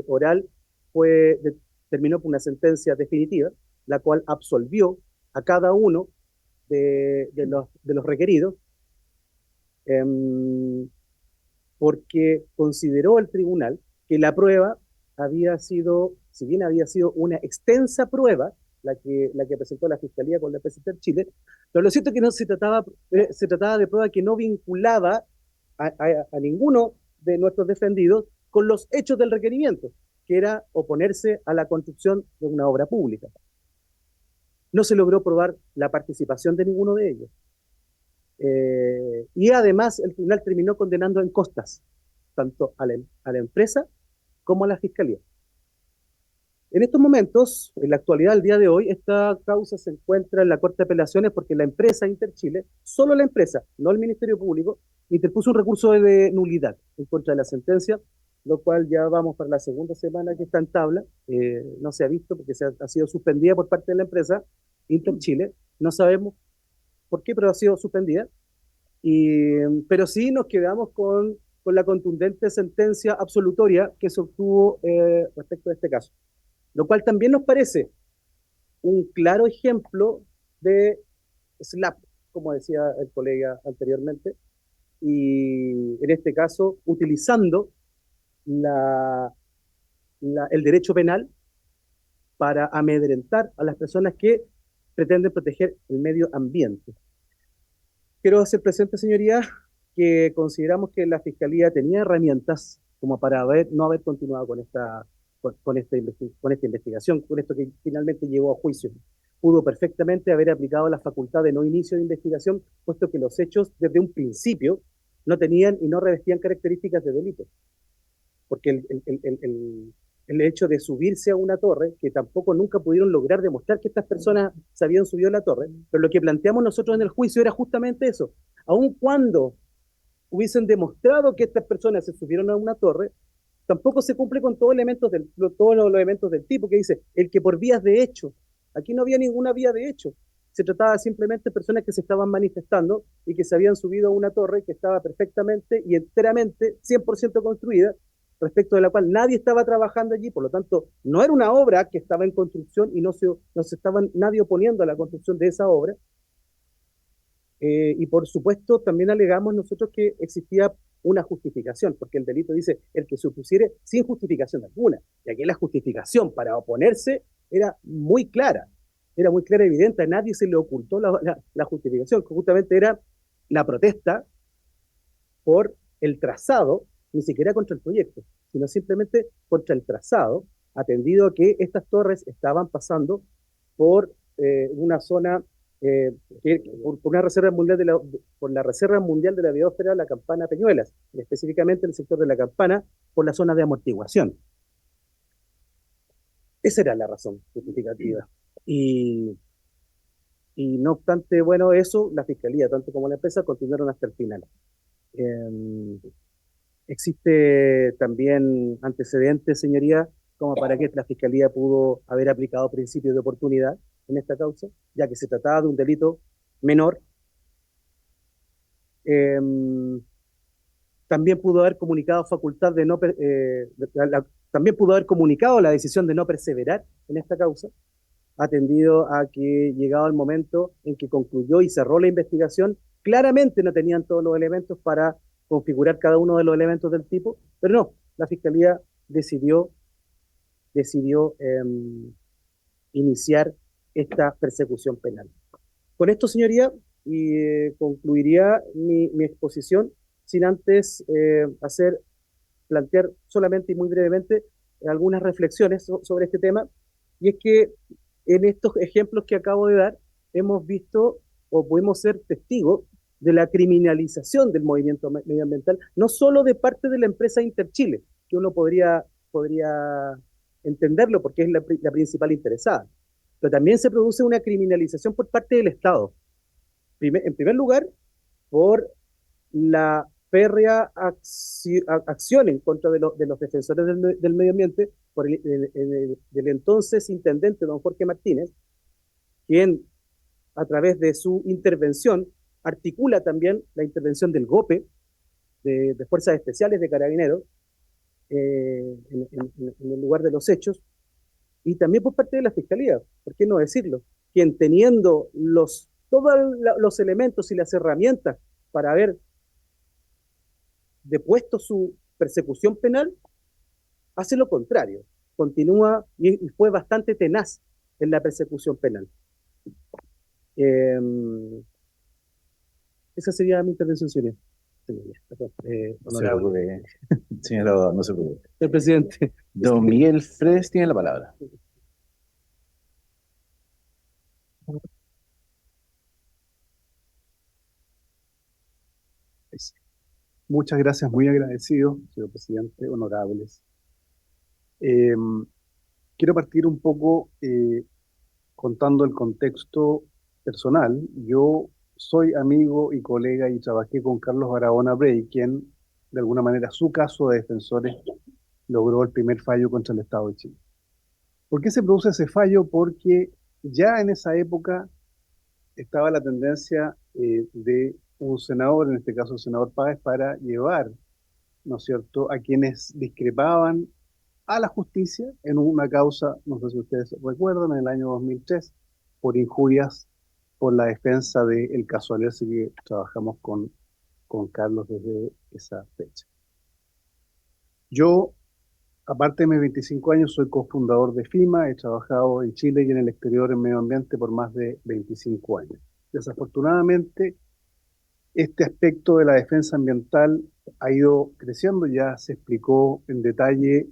oral terminó con una sentencia definitiva, la cual absolvió a cada uno de los requeridos, porque consideró el tribunal que la prueba había sido, si bien había sido una extensa prueba, la que presentó la Fiscalía con la PST Chile, pero lo cierto es que no se trataba de prueba que no vinculaba a ninguno de nuestros defendidos con los hechos del requerimiento, que era oponerse a la construcción de una obra pública. No se logró probar la participación de ninguno de ellos. Y además el tribunal terminó condenando en costas, tanto a la empresa como a la Fiscalía. En estos momentos, en la actualidad, el día de hoy, esta causa se encuentra en la Corte de Apelaciones porque la empresa Interchile, solo la empresa, no el Ministerio Público, interpuso un recurso de nulidad en contra de la sentencia, lo cual ya vamos para la segunda semana que está en tabla. No se ha visto porque ha sido suspendida por parte de la empresa Interchile. No sabemos por qué, pero ha sido suspendida. Pero sí nos quedamos con la contundente sentencia absolutoria que se obtuvo respecto a este caso, lo cual también nos parece un claro ejemplo de SLAP, como decía el colega anteriormente, y en este caso utilizando el derecho penal para amedrentar a las personas que pretenden proteger el medio ambiente. Quiero hacer presente, señoría, que consideramos que la Fiscalía tenía herramientas como para no haber continuado con esta investigación, con esto que finalmente llevó a juicio. Pudo perfectamente haber aplicado la facultad de no inicio de investigación, puesto que los hechos desde un principio no tenían y no revestían características de delito. Porque el hecho de subirse a una torre, que tampoco nunca pudieron lograr demostrar que estas personas se habían subido a la torre, pero lo que planteamos nosotros en el juicio era justamente eso. Aun cuando hubiesen demostrado que estas personas se subieron a una torre, tampoco se cumple con todos los elementos del tipo que dice, el que por vías de hecho. Aquí no había ninguna vía de hecho. Se trataba simplemente de personas que se estaban manifestando y que se habían subido a una torre que estaba perfectamente y enteramente 100% construida respecto de la cual nadie estaba trabajando allí, por lo tanto, no era una obra que estaba en construcción y no se estaba nadie oponiendo a la construcción de esa obra. Y por supuesto, también alegamos nosotros que existía una justificación, porque el delito dice el que se opusiere sin justificación alguna. Y aquí la justificación para oponerse era muy clara y evidente, a nadie se le ocultó la justificación, que justamente era la protesta por el trazado, ni siquiera contra el proyecto, sino simplemente contra el trazado, atendido a que estas torres estaban pasando por una zona, por una reserva mundial por la Reserva Mundial de la Biosfera, la Campana Peñuelas, específicamente en el sector de la Campana, por la zona de amortiguación. Esa era la razón justificativa. Y, y no obstante, bueno, eso, la Fiscalía, tanto como la empresa, continuaron hasta el final. Existe también antecedentes, señoría, como para que la Fiscalía pudo haber aplicado principios de oportunidad en esta causa, ya que se trataba de un delito menor. Eh, También pudo haber comunicado facultad de no, también pudo haber comunicado la decisión de no perseverar en esta causa, atendido a que llegado el momento en que concluyó y cerró la investigación, claramente no tenían todos los elementos para configurar cada uno de los elementos del tipo, pero no, la Fiscalía decidió iniciar esta persecución penal. Con esto, señoría, y concluiría mi exposición sin antes plantear solamente y muy brevemente algunas reflexiones sobre este tema, y es que en estos ejemplos que acabo de dar hemos visto o podemos ser testigos de la criminalización del movimiento medioambiental, no solo de parte de la empresa Interchile, que uno podría entenderlo porque es la principal interesada, pero también se produce una criminalización por parte del Estado. En primer lugar, por la férrea acción en contra de los defensores del medio ambiente por del entonces intendente don Jorge Martínez, quien a través de su intervención articula también la intervención del GOPE, de Fuerzas Especiales de Carabineros, en el lugar de los hechos, y también por parte de la Fiscalía, ¿por qué no decirlo? Quien teniendo todos los elementos y las herramientas para haber depuesto su persecución penal, hace lo contrario, continúa y fue bastante tenaz en la persecución penal. Esa sería mi intervención, señoría. No se preocupe, señor abogado, no se preocupe. El presidente. Don Miguel Fres tiene la palabra. Muchas gracias, muy agradecido, señor presidente, honorables. Eh, Quiero partir un poco contando el contexto personal. Yo soy amigo y colega y trabajé con Carlos Barahona Brey, quien de alguna manera su caso de defensores logró el primer fallo contra el Estado de Chile. ¿Por qué se produce ese fallo? Porque ya en esa época estaba la tendencia de un senador, en este caso el senador Páez, para llevar, ¿no es cierto?, a quienes discrepaban a la justicia en una causa, no sé si ustedes recuerdan, en el año 2003, por injurias por la defensa del caso Alerce, que trabajamos con Carlos desde esa fecha. Yo, aparte de mis 25 años, soy cofundador de FIMA, he trabajado en Chile y en el exterior en medio ambiente por más de 25 años. Desafortunadamente, este aspecto de la defensa ambiental ha ido creciendo, ya se explicó en detalle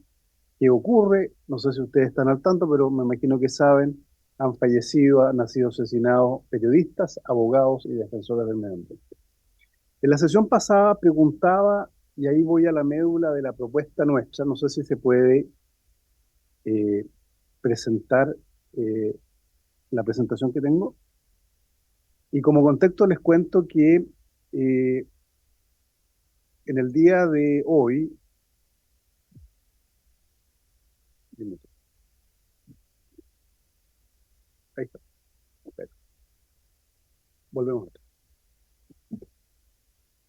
qué ocurre, no sé si ustedes están al tanto, pero me imagino que saben, han fallecido, han sido asesinados periodistas, abogados y defensores del medio ambiente. En la sesión pasada preguntaba, y ahí voy a la médula de la propuesta nuestra, no sé si se puede presentar la presentación que tengo. Y como contexto les cuento que en el día de hoy, ahí está, volvemos a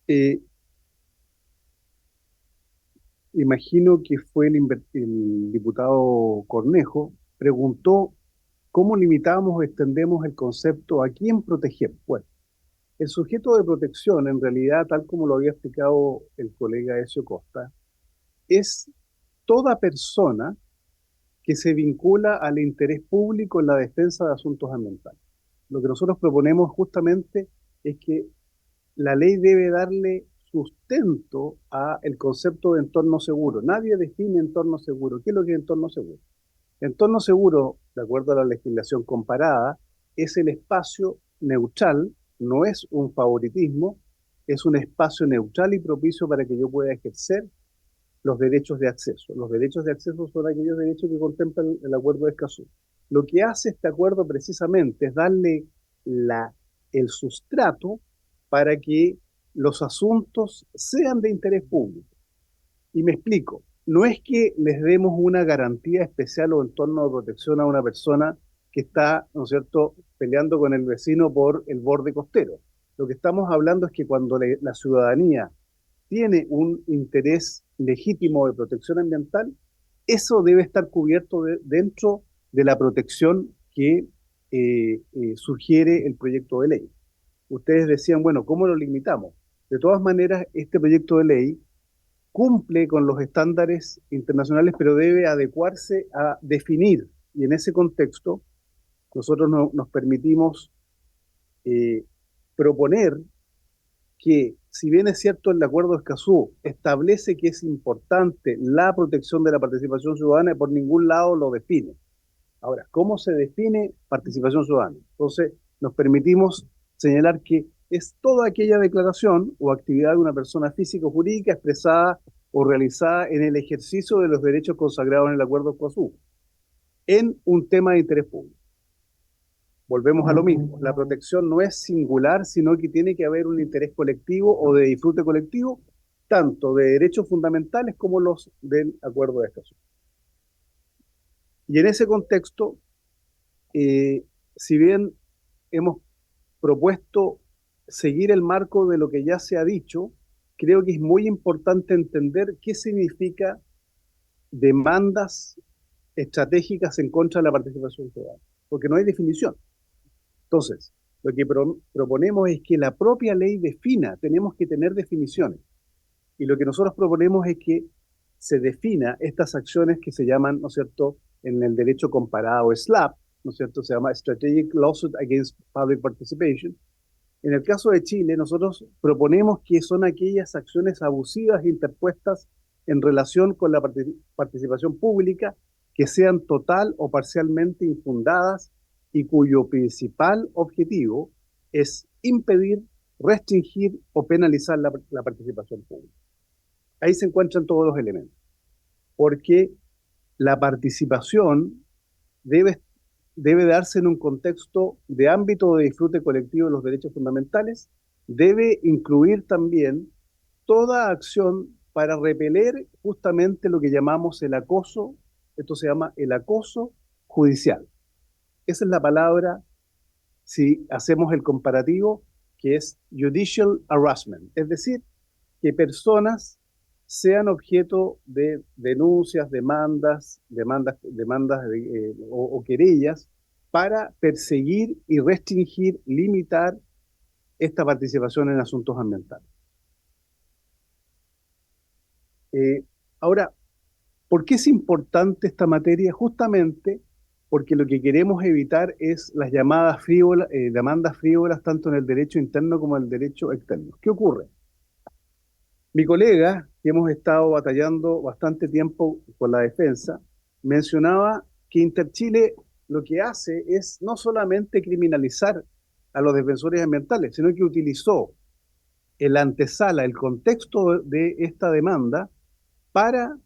ver. imagino que fue el diputado Cornejo, preguntó cómo limitamos o extendemos el concepto a quién protegemos. Bueno, el sujeto de protección, en realidad, tal como lo había explicado el colega Ezio Costa, es toda persona que se vincula al interés público en la defensa de asuntos ambientales. Lo que nosotros proponemos justamente es que la ley debe darle sustento a el concepto de entorno seguro. Nadie define entorno seguro. ¿Qué es lo que es entorno seguro? Entorno seguro, de acuerdo a la legislación comparada, es el espacio neutral, no es un favoritismo, es un espacio neutral y propicio para que yo pueda ejercer los derechos de acceso. Los derechos de acceso son aquellos derechos que contempla el acuerdo de Escazú. Lo que hace este acuerdo precisamente es darle el sustrato para que los asuntos sean de interés público. Y me explico, no es que les demos una garantía especial o entorno de protección a una persona que está, ¿no es cierto?, peleando con el vecino por el borde costero. Lo que estamos hablando es que cuando la ciudadanía tiene un interés legítimo de protección ambiental, eso debe estar cubierto dentro de la protección que sugiere el proyecto de ley. Ustedes decían, bueno, ¿cómo lo limitamos? De todas maneras, este proyecto de ley cumple con los estándares internacionales, pero debe adecuarse a definir. Y en ese contexto, nosotros nos permitimos proponer que, si bien es cierto, el Acuerdo de Escazú establece que es importante la protección de la participación ciudadana, por ningún lado lo define. Ahora, ¿cómo se define participación ciudadana? Entonces, nos permitimos señalar que es toda aquella declaración o actividad de una persona física o jurídica expresada o realizada en el ejercicio de los derechos consagrados en el Acuerdo de Escazú, en un tema de interés público. Volvemos a lo mismo, la protección no es singular, sino que tiene que haber un interés colectivo o de disfrute colectivo, tanto de derechos fundamentales como los del Acuerdo de Escazú. Y en ese contexto, si bien hemos propuesto seguir el marco de lo que ya se ha dicho, creo que es muy importante entender qué significa demandas estratégicas en contra de la participación ciudadana, porque no hay definición. Entonces, lo que proponemos es que la propia ley defina, tenemos que tener definiciones. Y lo que nosotros proponemos es que se defina estas acciones que se llaman, ¿no es cierto?, en el derecho comparado SLAP, ¿no es cierto?, se llama Strategic Lawsuit Against Public Participation. En el caso de Chile, nosotros proponemos que son aquellas acciones abusivas interpuestas en relación con la participación pública que sean total o parcialmente infundadas y cuyo principal objetivo es impedir, restringir o penalizar la participación pública. Ahí se encuentran todos los elementos, porque la participación debe darse en un contexto de ámbito de disfrute colectivo de los derechos fundamentales, debe incluir también toda acción para repeler justamente lo que llamamos el acoso, esto se llama el acoso judicial. Esa es la palabra, si hacemos el comparativo, que es judicial harassment, es decir, que personas sean objeto de denuncias, demandas o querellas para perseguir y restringir, limitar esta participación en asuntos ambientales. Ahora, ¿por qué es importante esta materia? Justamente porque lo que queremos evitar es las llamadas demandas frívolas tanto en el derecho interno como en el derecho externo. ¿Qué ocurre? Mi colega, que hemos estado batallando bastante tiempo con la defensa, mencionaba que Interchile lo que hace es no solamente criminalizar a los defensores ambientales, sino que utilizó el antesala, el contexto de esta demanda para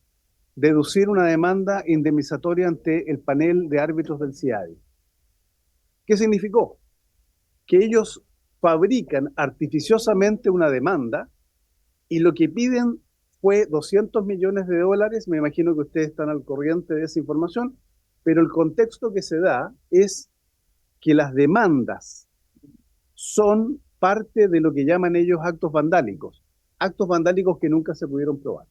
deducir una demanda indemnizatoria ante el panel de árbitros del CIADI. ¿Qué significó? Que ellos fabrican artificiosamente una demanda y lo que piden fue $200 millones, me imagino que ustedes están al corriente de esa información, pero el contexto que se da es que las demandas son parte de lo que llaman ellos actos vandálicos que nunca se pudieron probar.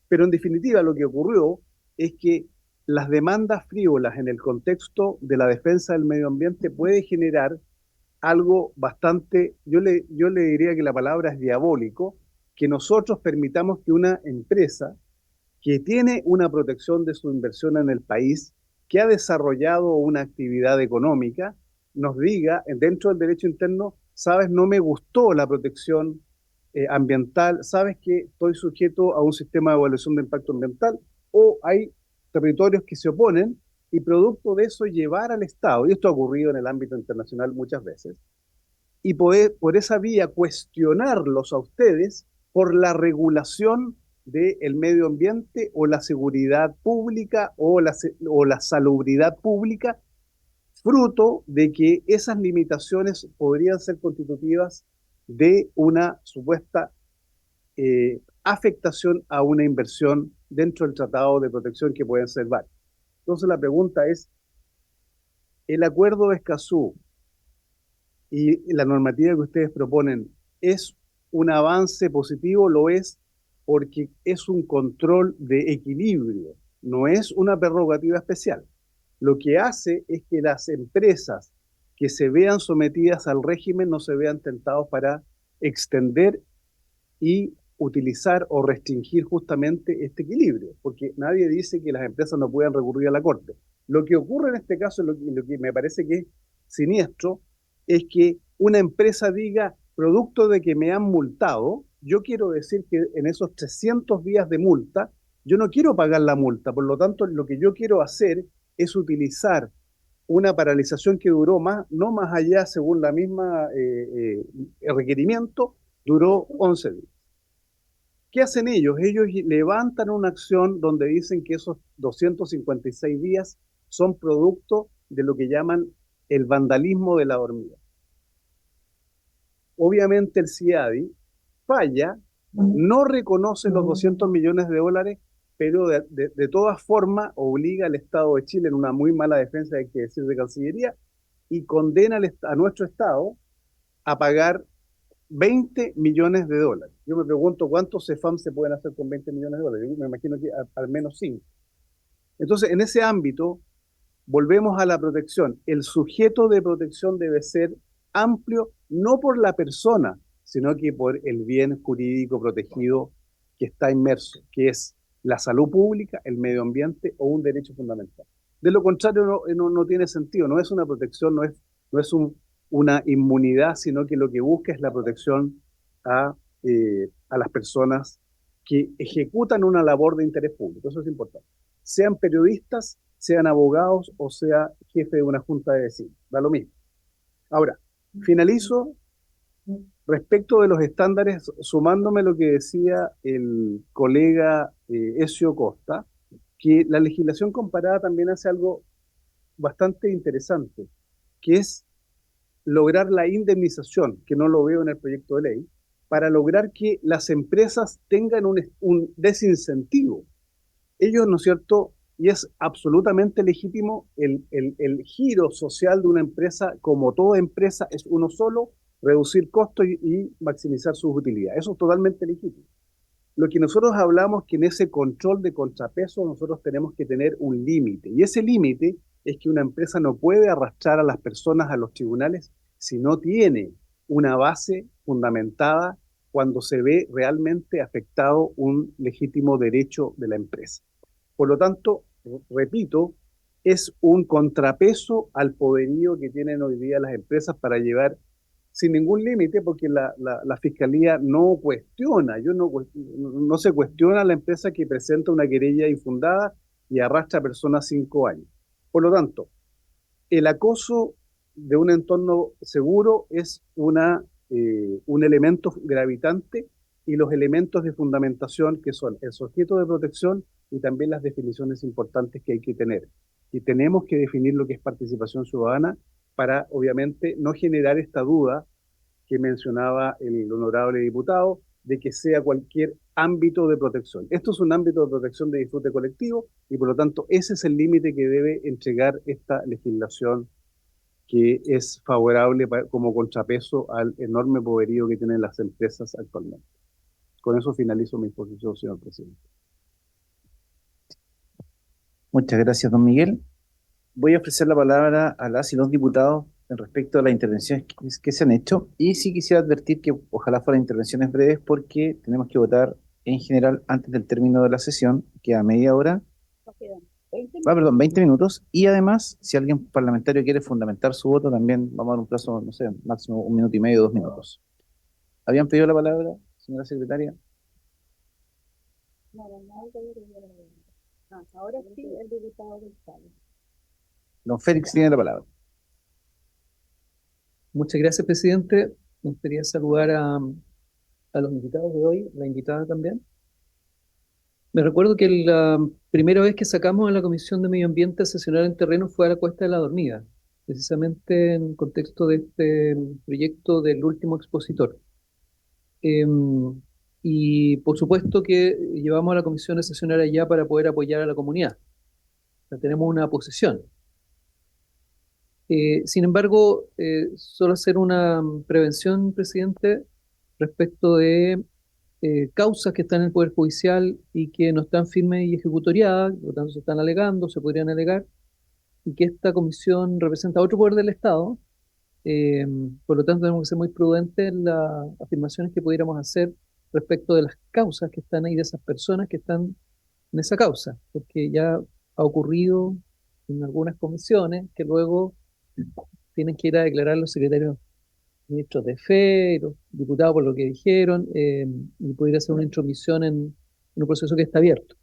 Pero en definitiva lo que ocurrió es que las demandas frívolas en el contexto de la defensa del medio ambiente puede generar algo bastante, yo le diría que la palabra es diabólico, que nosotros permitamos que una empresa que tiene una protección de su inversión en el país, que ha desarrollado una actividad económica, nos diga, dentro del derecho interno, sabes, no me gustó la protección ambiental, sabes que estoy sujeto a un sistema de evaluación de impacto ambiental, o hay territorios que se oponen y producto de eso llevar al Estado, y esto ha ocurrido en el ámbito internacional muchas veces, y poder por esa vía cuestionarlos a ustedes por la regulación del medio ambiente o la seguridad pública o la salubridad pública, fruto de que esas limitaciones podrían ser constitutivas de una supuesta afectación a una inversión dentro del Tratado de Protección que pueden ser varios. Entonces la pregunta es, ¿el acuerdo de Escazú y la normativa que ustedes proponen es un avance positivo? Lo es porque es un control de equilibrio, no es una prerrogativa especial. Lo que hace es que las empresas que se vean sometidas al régimen no se vean tentados para extender y utilizar o restringir justamente este equilibrio, porque nadie dice que las empresas no puedan recurrir a la Corte. Lo que ocurre en este caso, lo que me parece que es siniestro, es que una empresa diga, producto de que me han multado, yo quiero decir que en esos 300 días de multa, yo no quiero pagar la multa, por lo tanto, lo que yo quiero hacer es utilizar una paralización que duró más, no más allá, según la misma el requerimiento, duró 11 días. ¿Qué hacen ellos? Ellos levantan una acción donde dicen que esos 256 días son producto de lo que llaman el vandalismo de la hormiga. Obviamente el CIADI falla, no reconoce los 200 millones de dólares, pero de todas formas obliga al Estado de Chile, en una muy mala defensa, hay que decir, de Cancillería, y condena a nuestro Estado a pagar 20 millones de dólares. Yo me pregunto cuántos CEFAM se pueden hacer con 20 millones de dólares. Yo me imagino que al menos 5. Entonces, en ese ámbito, volvemos a la protección. El sujeto de protección debe ser amplio, no por la persona, sino que por el bien jurídico protegido que está inmerso, que es la salud pública, el medio ambiente o un derecho fundamental. De lo contrario, no tiene sentido, no es una protección, no es una inmunidad, sino que lo que busca es la protección a las personas que ejecutan una labor de interés público. Eso es importante. Sean periodistas, sean abogados o sea jefe de una junta de vecinos. Da lo mismo. Ahora, finalizo respecto de los estándares, sumándome lo que decía el colega Ezio Costa, que la legislación comparada también hace algo bastante interesante, que es lograr la indemnización, que no lo veo en el proyecto de ley, para lograr que las empresas tengan un desincentivo. Ellos, ¿no es cierto?, y es absolutamente legítimo, el giro social de una empresa, como toda empresa, es uno solo, reducir costos y maximizar sus utilidades. Eso es totalmente legítimo. Lo que nosotros hablamos que en ese control de contrapeso nosotros tenemos que tener un límite, y ese límite es que una empresa no puede arrastrar a las personas a los tribunales si no tiene una base fundamentada cuando se ve realmente afectado un legítimo derecho de la empresa. Por lo tanto, repito, es un contrapeso al poderío que tienen hoy día las empresas para llevar sin ningún límite, porque la Fiscalía no cuestiona, no se cuestiona a la empresa que presenta una querella infundada y arrastra a personas 5 años. Por lo tanto, el acoso de un entorno seguro es un elemento gravitante, y los elementos de fundamentación que son el sujeto de protección y también las definiciones importantes que hay que tener. Y tenemos que definir lo que es participación ciudadana para, obviamente, no generar esta duda que mencionaba el honorable diputado de que sea cualquier ámbito de protección. Esto es un ámbito de protección de disfrute colectivo y, por lo tanto, ese es el límite que debe entregar esta legislación, que es favorable como contrapeso al enorme poderío que tienen las empresas actualmente. Con eso finalizo mi exposición, señor presidente. Muchas gracias, don Miguel. Voy a ofrecer la palabra a las y los diputados en respecto a las intervenciones que se han hecho. Y sí quisiera advertir que ojalá fueran intervenciones breves porque tenemos que votar en general antes del término de la sesión, que a media hora, Nos quedan 20 perdón, 20 minutos. Y además, si alguien parlamentario quiere fundamentar su voto, también vamos a dar un plazo, no sé, máximo 1 minuto y medio, 2 minutos. ¿Habían pedido la palabra, señora secretaria? Ahora sí, el diputado González. Don Félix tiene la palabra. Muchas gracias, presidente. Me gustaría saludar a los invitados de hoy, la invitada también. Me recuerdo que la primera vez que sacamos a la Comisión de Medio Ambiente a sesionar en terreno fue a la Cuesta de la Dormida, precisamente en contexto de este proyecto del último expositor. Em, y por supuesto que llevamos a la Comisión a sesionar allá para poder apoyar a la comunidad. O sea, tenemos una posición. Sin embargo, solo hacer una prevención, presidente, respecto de causas que están en el Poder Judicial y que no están firmes y ejecutoriadas, por lo tanto se están alegando, se podrían alegar, y que esta comisión representa otro poder del Estado. eh, por lo tanto, tenemos que ser muy prudentes en las afirmaciones que pudiéramos hacer respecto de las causas que están ahí, de esas personas que están en esa causa, porque ya ha ocurrido en algunas comisiones que luego tienen que ir a declarar los secretarios ministros de fe y los diputados por lo que dijeron, y pudiera ser una intromisión en un proceso que está abierto.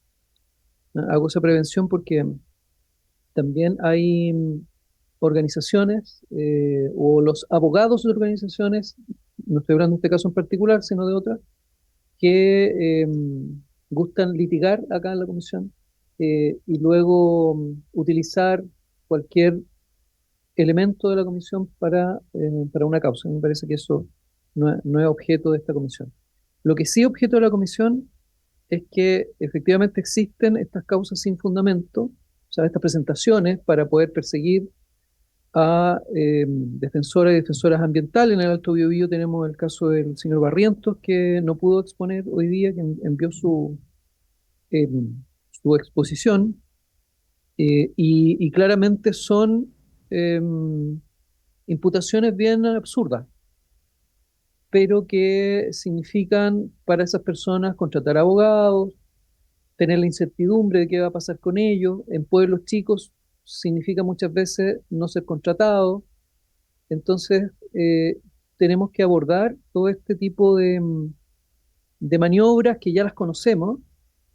Hago esa prevención porque también hay organizaciones o los abogados de organizaciones, no estoy hablando de este caso en particular, sino de otras, que gustan litigar acá en la comisión y luego utilizar cualquier elemento de la comisión para una causa. Me parece que eso no es objeto de esta comisión. Lo que sí es objeto de la comisión es que efectivamente existen estas causas sin fundamento, o sea, estas presentaciones para poder perseguir a defensoras y defensoras ambientales. En el Alto Biobío tenemos el caso del señor Barrientos, que no pudo exponer hoy día, que envió eh, su exposición, y claramente son eh, imputaciones bien absurdas, pero que significan para esas personas contratar abogados, tener la incertidumbre de qué va a pasar con ellos. En pueblos chicos significa muchas veces no ser contratado. Entonces, tenemos que abordar todo este tipo de maniobras que ya las conocemos,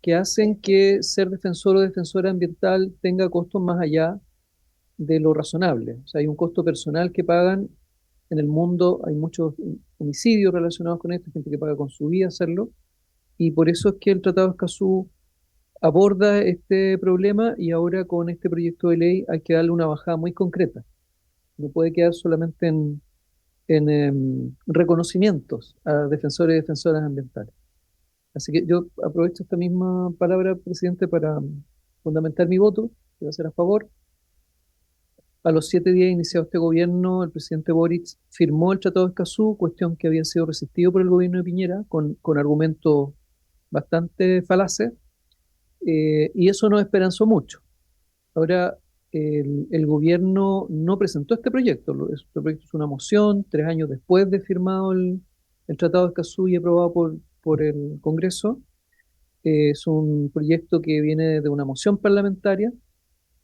que hacen que ser defensor o defensora ambiental tenga costos más allá de lo razonable. O sea, hay un costo personal que pagan en el mundo, hay muchos homicidios relacionados con esto, gente que paga con su vida hacerlo, y por eso es que el Tratado de Escazú aborda este problema y ahora con este proyecto de ley hay que darle una bajada muy concreta. No puede quedar solamente en reconocimientos a defensores y defensoras ambientales. Así que yo aprovecho esta misma palabra, presidente, para fundamentar mi voto, que va a ser a favor. A los 7 días iniciado este gobierno, el presidente Boric firmó el Tratado de Escazú, cuestión que había sido resistido por el gobierno de Piñera, con argumentos bastante falaces, y eso nos esperanzó mucho. Ahora, el gobierno no presentó este proyecto. Este proyecto es una moción, 3 años después de firmado el Tratado de Escazú y aprobado por el Congreso. Es un proyecto que viene de una moción parlamentaria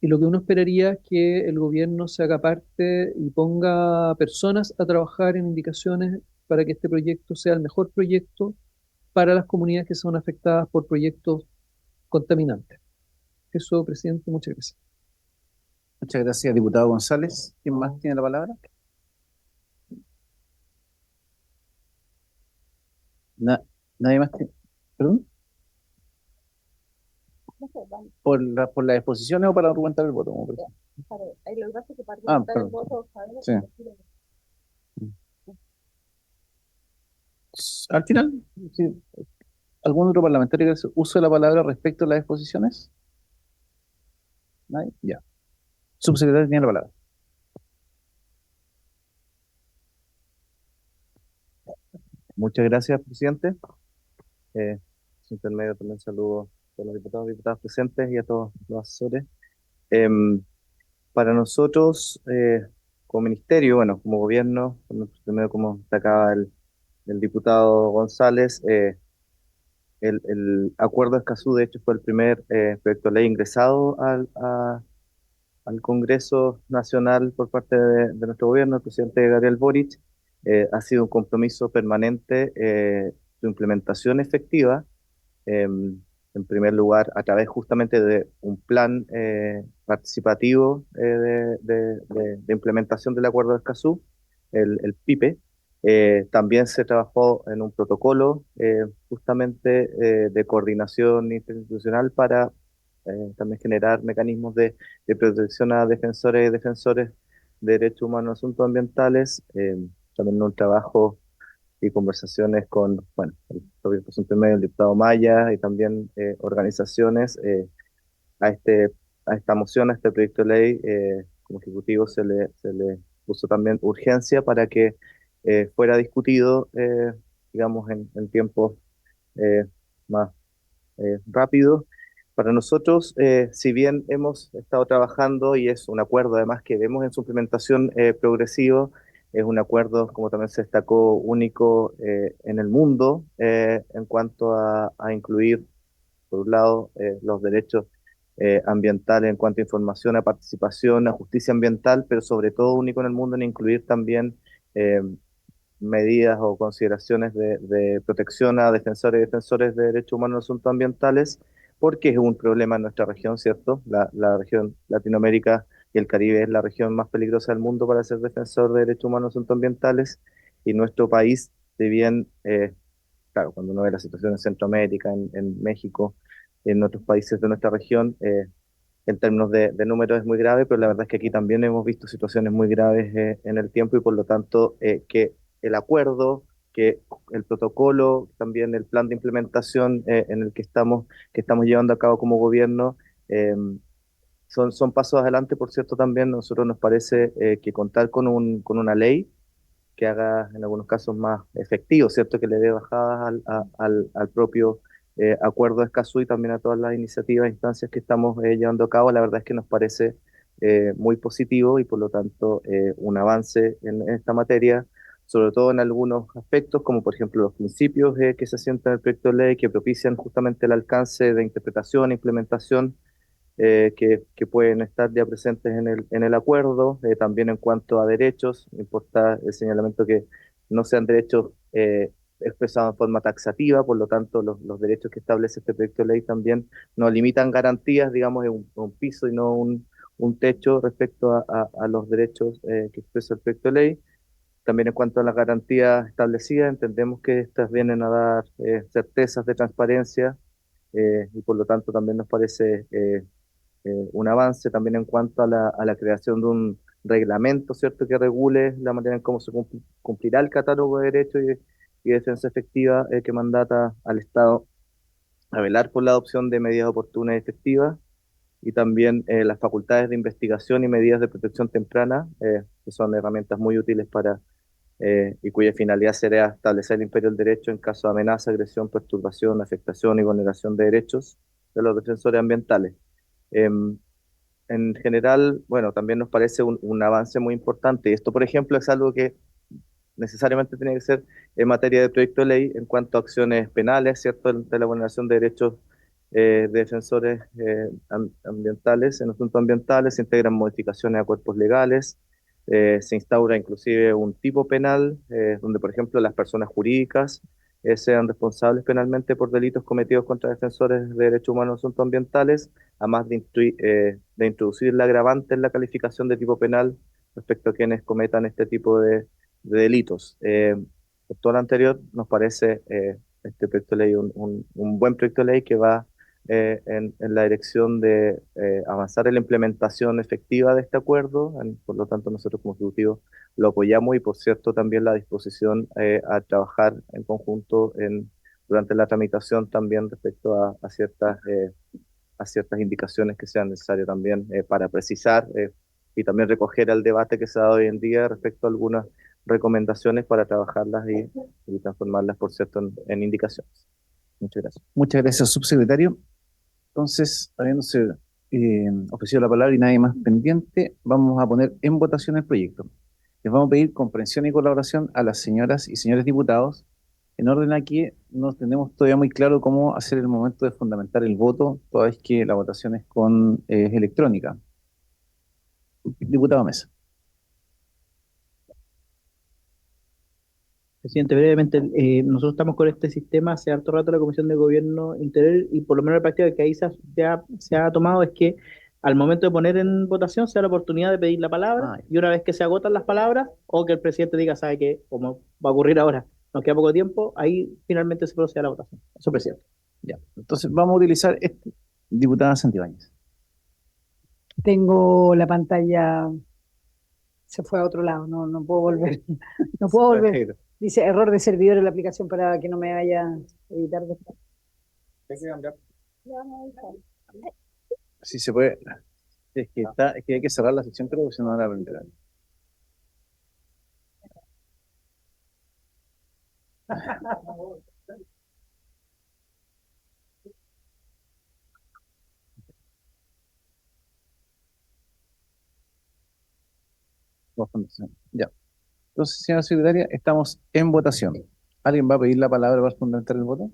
y lo que uno esperaría es que el gobierno se haga parte y ponga personas a trabajar en indicaciones para que este proyecto sea el mejor proyecto para las comunidades que son afectadas por proyectos contaminantes. Eso, presidente, muchas gracias. Muchas gracias, diputado González. ¿Quién más tiene la palabra? Na- Nadie más tiene. ¿Perdón? No sé, vamos, ¿Por las exposiciones o para argumentar el voto? Como prefiera? para ver, ahí lo que pasa es que para Ah, argumentar el perdón. voto, sabemos Sí. que Al final, sí, ¿algún otro parlamentario que use la palabra respecto a las exposiciones? ¿Nadie? Ya. Subsecretario tiene la palabra. Muchas gracias, presidente. Su intermedio también saludo a todos los diputados y diputadas presentes y a todos los asesores. Em, para nosotros, como ministerio, bueno, como gobierno, primero como destacaba el diputado González, el acuerdo de Escazú, de hecho, fue el primer proyecto de ley ingresado al Congreso Nacional por parte de nuestro gobierno, el presidente Gabriel Boric. Ha sido un compromiso permanente su implementación efectiva, en primer lugar, a través justamente de un plan participativo de implementación del Acuerdo de Escazú, el PIPE. También se trabajó en un protocolo justamente de coordinación interinstitucional para también generar mecanismos de protección a defensores y defensores de derechos humanos, asuntos ambientales. También un trabajo y conversaciones con, bueno, el propio presidente medio, el diputado Maya y también organizaciones a a esta moción, a este proyecto de ley. Como ejecutivo se le puso también urgencia para que fuera discutido, digamos, en tiempos eh, más rápidos. Para nosotros, si bien hemos estado trabajando y es un acuerdo además que vemos en su implementación progresivo, es un acuerdo, como también se destacó, único en el mundo en cuanto a incluir, por un lado, los derechos ambientales en cuanto a información, a participación, a justicia ambiental, pero sobre todo único en el mundo en incluir también eh, medidas o consideraciones de protección a defensores y defensores de derechos humanos en asuntos ambientales, porque es un problema en nuestra región, ¿cierto? La región Latinoamérica y el Caribe es la región más peligrosa del mundo para ser defensor de derechos humanos en asuntos ambientales, y nuestro país, si bien, claro, cuando uno ve la situación en Centroamérica, en México, en otros países de nuestra región, en términos de números es muy grave, pero la verdad es que aquí también hemos visto situaciones muy graves en el tiempo, y por lo tanto que el acuerdo, que el protocolo, también el plan de implementación en el que estamos llevando a cabo como gobierno, eh, son pasos adelante. Por cierto, también a nosotros nos parece que contar con una ley que haga en algunos casos más efectivo, ¿cierto? Que le dé bajadas al propio acuerdo de Escazú y también a todas las iniciativas e instancias que estamos llevando a cabo. La verdad es que nos parece muy positivo y por lo tanto un avance en esta materia, sobre todo en algunos aspectos, como por ejemplo los principios que se asientan en el proyecto de ley, que propician justamente el alcance de interpretación e implementación que pueden estar ya presentes en el acuerdo. También en cuanto a derechos, importa el señalamiento que no sean derechos expresados en forma taxativa. Por lo tanto los derechos que establece este proyecto de ley también nos limitan garantías, digamos, en un piso y no un techo respecto a los derechos que expresa el proyecto de ley. También en cuanto a las garantías establecidas, entendemos que estas vienen a dar certezas de transparencia, y por lo tanto también nos parece un avance también en cuanto a la creación de un reglamento, ¿cierto?, que regule la manera en cómo se cumplirá el catálogo de derechos y defensa efectiva que mandata al Estado a velar por la adopción de medidas oportunas y efectivas, y también las facultades de investigación y medidas de protección temprana, que son herramientas muy útiles para y cuya finalidad será establecer el imperio del derecho en caso de amenaza, agresión, perturbación, afectación y vulneración de derechos de los defensores ambientales. Em, en general, bueno, también nos parece un avance muy importante. Y esto, por ejemplo, es algo que necesariamente tiene que ser en materia de proyecto de ley en cuanto a acciones penales, ¿cierto?, de la vulneración de derechos de defensores ambientales, en asuntos ambientales. Se integran modificaciones a cuerpos legales, se instaura inclusive un tipo penal donde, por ejemplo, las personas jurídicas sean responsables penalmente por delitos cometidos contra defensores de derechos humanos en asuntos ambientales, además de introducir la agravante en la calificación de tipo penal respecto a quienes cometan este tipo de delitos. Por todo lo anterior, nos parece este proyecto de ley un buen proyecto de ley que va en la dirección de avanzar en la implementación efectiva de este acuerdo. Por lo tanto, nosotros como Ejecutivo lo apoyamos, y por cierto también la disposición a trabajar en conjunto durante la tramitación también respecto a ciertas indicaciones que sean necesarias también para precisar y también recoger el debate que se ha dado hoy en día respecto a algunas recomendaciones para trabajarlas y transformarlas, por cierto, en indicaciones. Muchas gracias. Muchas gracias, subsecretario. Entonces, habiéndose ofrecido la palabra y nadie más pendiente, vamos a poner en votación el proyecto. Les vamos a pedir comprensión y colaboración a las señoras y señores diputados, en orden a que no tenemos todavía muy claro cómo hacer el momento de fundamentar el voto, toda vez que la votación es electrónica. Diputado Mesa. Presidente, brevemente, nosotros estamos con este sistema hace harto rato la Comisión de Gobierno Interior y por lo menos la práctica que ahí se ha tomado es que al momento de poner en votación se da la oportunidad de pedir la palabra y una vez que se agotan las palabras o que el presidente diga, sabe que como va a ocurrir ahora, nos queda poco tiempo, ahí finalmente se procede a la votación. Eso, presidente. Ya. Entonces vamos a utilizar este. Diputada Santibáñez. Tengo la pantalla, se fue a otro lado, no puedo volver. No puedo volver. Perfecto. Dice error de servidor en la aplicación para que no me vaya a editar después. Hay que cambiar. Sí, se puede. Es que hay que cerrar la sección, creo que si no van a aprender. Ya. Entonces, señora secretaria, estamos en votación. ¿Alguien va a pedir la palabra para fundamentar el voto?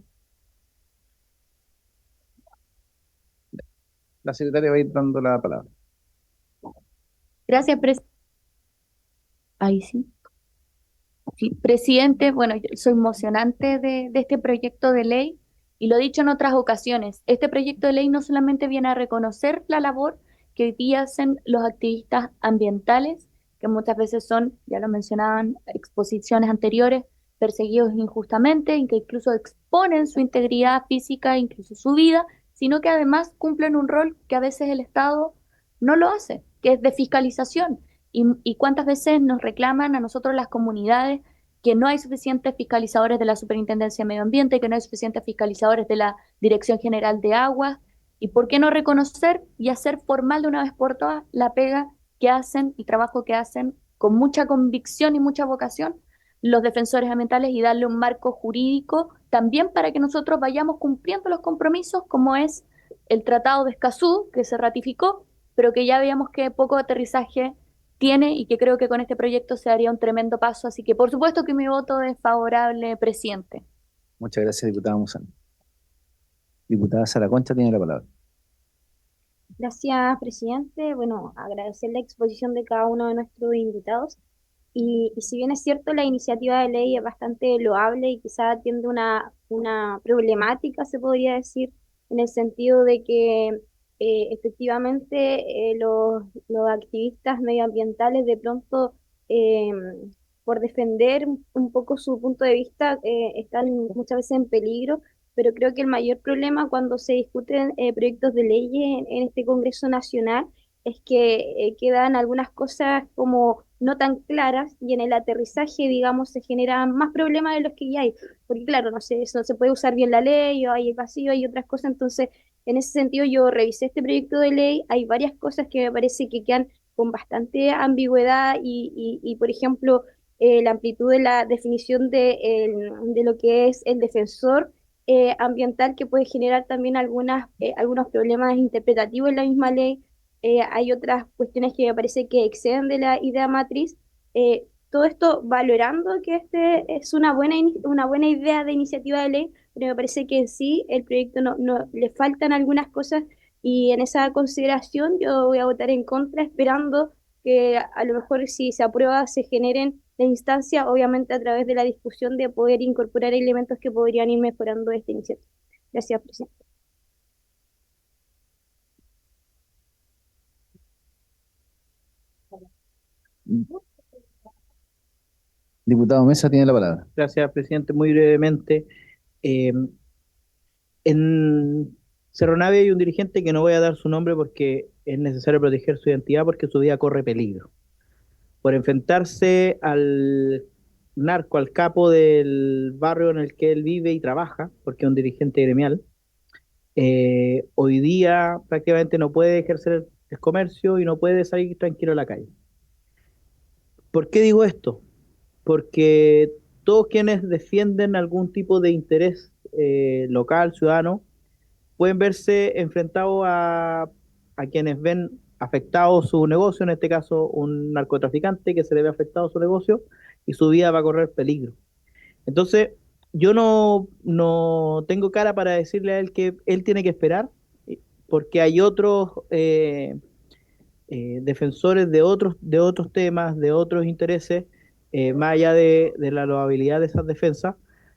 La secretaria va a ir dando la palabra. Gracias, Ahí sí. Sí, presidente, bueno, yo soy emocionante de este proyecto de ley y lo he dicho en otras ocasiones. Este proyecto de ley no solamente viene a reconocer la labor que hoy día hacen los activistas ambientales, que muchas veces son, ya lo mencionaban, exposiciones anteriores, perseguidos injustamente, y que incluso exponen su integridad física, incluso su vida, sino que además cumplen un rol que a veces el Estado no lo hace, que es de fiscalización. Y cuántas veces nos reclaman a nosotros las comunidades que no hay suficientes fiscalizadores de la Superintendencia de Medio Ambiente, que no hay suficientes fiscalizadores de la Dirección General de Aguas, y por qué no reconocer y hacer formal de una vez por todas la pega que hacen, el trabajo que hacen con mucha convicción y mucha vocación los defensores ambientales y darle un marco jurídico también para que nosotros vayamos cumpliendo los compromisos como es el Tratado de Escazú, que se ratificó, pero que ya veíamos que poco aterrizaje tiene y que creo que con este proyecto se haría un tremendo paso. Así que por supuesto que mi voto es favorable, presidente. Muchas gracias, diputada Musán. Diputada Sara Concha tiene la palabra. Gracias, presidente. Bueno, agradecer la exposición de cada uno de nuestros invitados. Y si bien es cierto, la iniciativa de ley es bastante loable y quizá atiende una problemática, se podría decir, en el sentido de que efectivamente los activistas medioambientales de pronto, por defender un poco su punto de vista, están muchas veces en peligro, pero creo que el mayor problema cuando se discuten proyectos de ley en este Congreso Nacional es que quedan algunas cosas como no tan claras y en el aterrizaje, digamos, se generan más problemas de los que ya hay. Porque claro, no sé, no se puede usar bien la ley, o hay el vacío, hay otras cosas. Entonces, en ese sentido, yo revisé este proyecto de ley, hay varias cosas que me parece que quedan con bastante ambigüedad y por ejemplo, la amplitud de la definición de lo que es el defensor ambiental que puede generar también algunos problemas interpretativos en la misma ley. Hay otras cuestiones que me parece que exceden de la idea matriz. Todo esto valorando que este es una buena idea de iniciativa de ley, pero me parece que en sí el proyecto no le faltan algunas cosas y en esa consideración yo voy a votar en contra, esperando que a lo mejor si se aprueba se generen la instancia, obviamente a través de la discusión de poder incorporar elementos que podrían ir mejorando esta iniciativa. Gracias, presidente. Diputado Mesa tiene la palabra. Gracias, presidente. Muy brevemente. En Cerro Navia hay un dirigente que no voy a dar su nombre porque es necesario proteger su identidad porque su vida corre peligro. Por enfrentarse al narco, al capo del barrio en el que él vive y trabaja, porque es un dirigente gremial, hoy día prácticamente no puede ejercer el comercio y no puede salir tranquilo a la calle. ¿Por qué digo esto? Porque todos quienes defienden algún tipo de interés local, ciudadano, pueden verse enfrentados a a quienes ven afectado su negocio, en este caso un narcotraficante que se le ve afectado su negocio y su vida va a correr peligro. Entonces, yo no tengo cara para decirle a él que él tiene que esperar, porque hay otros defensores de otros temas, de otros intereses, más allá de la loabilidad de esas defensas,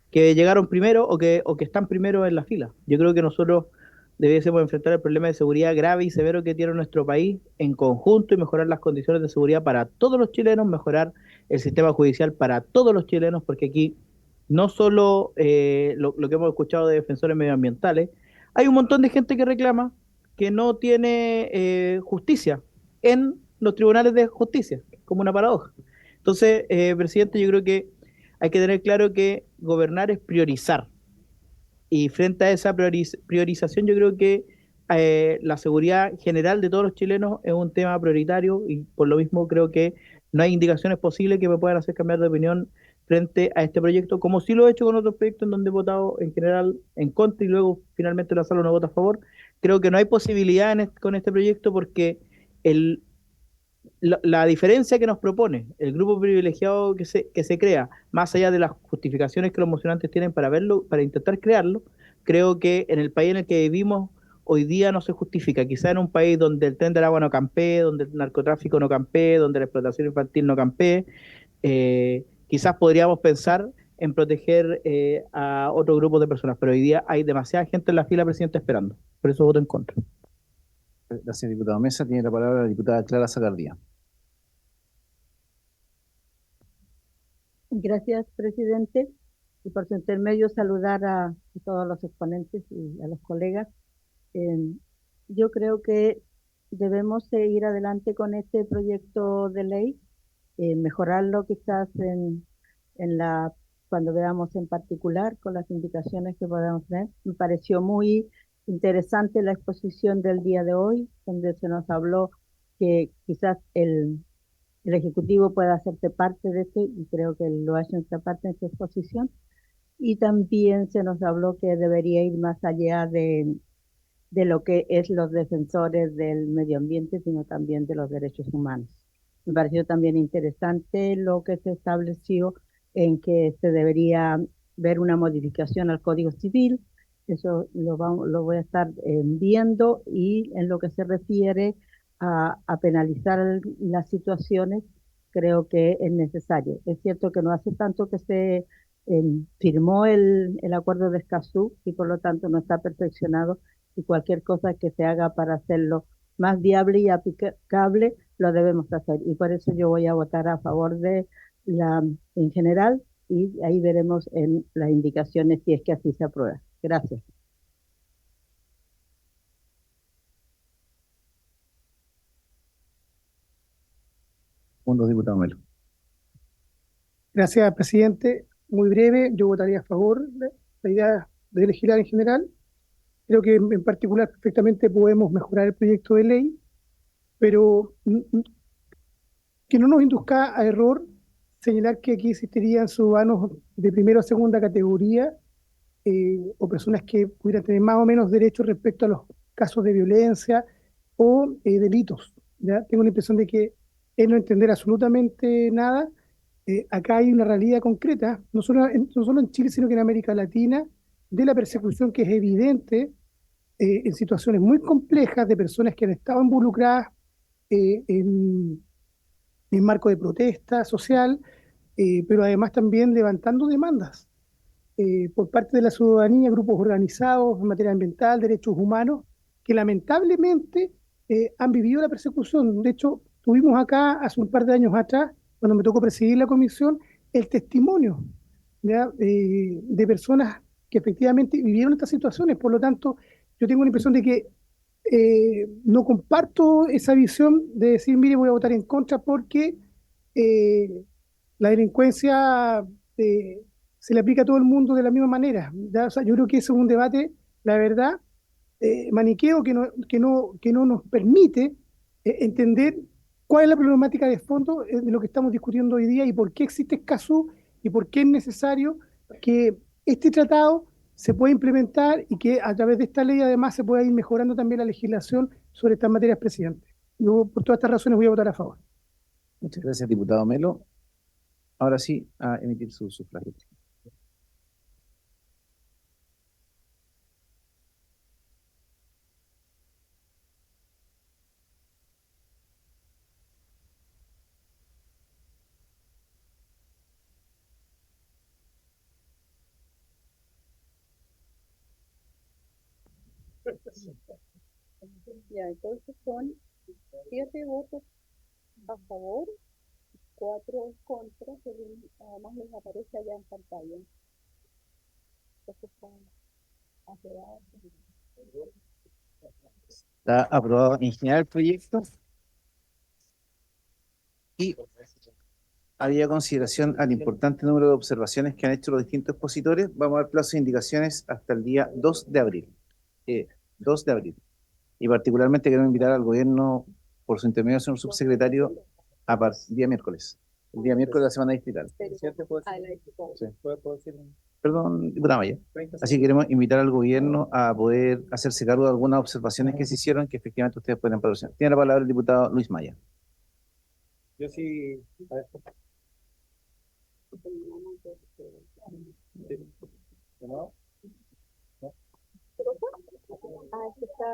que llegaron primero o que están primero en la fila. Yo creo que nosotros debiésemos enfrentar el problema de seguridad grave y severo que tiene nuestro país en conjunto y mejorar las condiciones de seguridad para todos los chilenos, mejorar el sistema judicial para todos los chilenos, porque aquí no solo lo que hemos escuchado de defensores medioambientales, hay un montón de gente que reclama que no tiene justicia en los tribunales de justicia, como una paradoja. Entonces, presidente, yo creo que hay que tener claro que gobernar es priorizar. Y frente a esa priorización, yo creo que la seguridad general de todos los chilenos es un tema prioritario y por lo mismo creo que no hay indicaciones posibles que me puedan hacer cambiar de opinión frente a este proyecto, como sí lo he hecho con otros proyectos en donde he votado en general en contra y luego finalmente la sala no vota a favor. Creo que no hay posibilidad con este proyecto porque el, la diferencia que nos propone el grupo privilegiado que se crea, más allá de las justificaciones que los mocionantes tienen para verlo, para intentar crearlo, creo que en el país en el que vivimos hoy día no se justifica. Quizá en un país donde el tren del agua no campee, donde el narcotráfico no campee, donde la explotación infantil no campee, quizás podríamos pensar en proteger a otro grupo de personas, pero hoy día hay demasiada gente en la fila, presidente, esperando. Por eso voto en contra. Gracias, diputado Mesa. Tiene la palabra la diputada Clara Zacardía. Gracias, presidente. Y por su intermedio saludar a todos los exponentes y a los colegas. Yo creo que debemos seguir adelante con este proyecto de ley, mejorarlo quizás cuando veamos en particular con las indicaciones que podamos tener. Me pareció muy interesante la exposición del día de hoy, donde se nos habló que quizás el Ejecutivo pueda hacerse parte de esto y creo que lo ha hecho en esta parte en su exposición. Y también se nos habló que debería ir más allá de lo que es los defensores del medio ambiente, sino también de los derechos humanos. Me pareció también interesante lo que se estableció en que se debería ver una modificación al Código Civil. Eso lo voy a estar viendo, y en lo que se refiere a penalizar las situaciones, creo que es necesario. Es cierto que no hace tanto que se firmó el acuerdo de Escazú y por lo tanto no está perfeccionado, y cualquier cosa que se haga para hacerlo más viable y aplicable lo debemos hacer, y por eso yo voy a votar a favor de en general, y ahí veremos en las indicaciones si es que así se aprueba. Gracias. Segundo, diputado Melo. Gracias, presidente. Muy breve, yo votaría a favor de la idea de legislar en general. Creo que en particular perfectamente podemos mejorar el proyecto de ley, pero que no nos induzca a error señalar que aquí existirían ciudadanos de primera o segunda categoría, o personas que pudieran tener más o menos derechos respecto a los casos de violencia o delitos. ¿Ya? Tengo la impresión de que es no entender absolutamente nada. Acá hay una realidad concreta, no solo en Chile, sino que en América Latina, de la persecución que es evidente en situaciones muy complejas de personas que han estado involucradas en marco de protesta social, pero además también levantando demandas por parte de la ciudadanía, grupos organizados en materia ambiental, derechos humanos, que lamentablemente han vivido la persecución. De hecho, tuvimos acá hace un par de años atrás, cuando me tocó presidir la comisión, el testimonio, ¿ya? De personas que efectivamente vivieron estas situaciones. Por lo tanto, yo tengo la impresión de que no comparto esa visión de decir, mire, voy a votar en contra porque la delincuencia se le aplica a todo el mundo de la misma manera, ¿ya? O sea, yo creo que ese es un debate, la verdad, maniqueo que no nos permite entender cuál es la problemática de fondo de lo que estamos discutiendo hoy día y por qué existe Escazú y por qué es necesario que este tratado se puede implementar y que a través de esta ley además se pueda ir mejorando también la legislación sobre estas materias, presidente. Yo por todas estas razones voy a votar a favor. Muchas gracias, diputado Melo. Ahora sí, a emitir su sufragio. Ya, entonces son 7 votos a favor, 4 en contra, según además les aparece allá en pantalla. Entonces está aprobado. Está aprobado en general el proyecto y había consideración al importante número de observaciones que han hecho los distintos expositores. Vamos a dar plazo de indicaciones hasta el día 2 de abril. 2 de abril. Y particularmente queremos invitar al gobierno, por su intermedio, señor subsecretario, el día miércoles. El día miércoles de la semana distrital. Sí. Perdón, diputada Maya. Así que queremos invitar al gobierno a poder hacerse cargo de algunas observaciones que se hicieron que efectivamente ustedes pueden producir. Tiene la palabra el diputado Luis Maya. Yo sí. ¿No? Este está...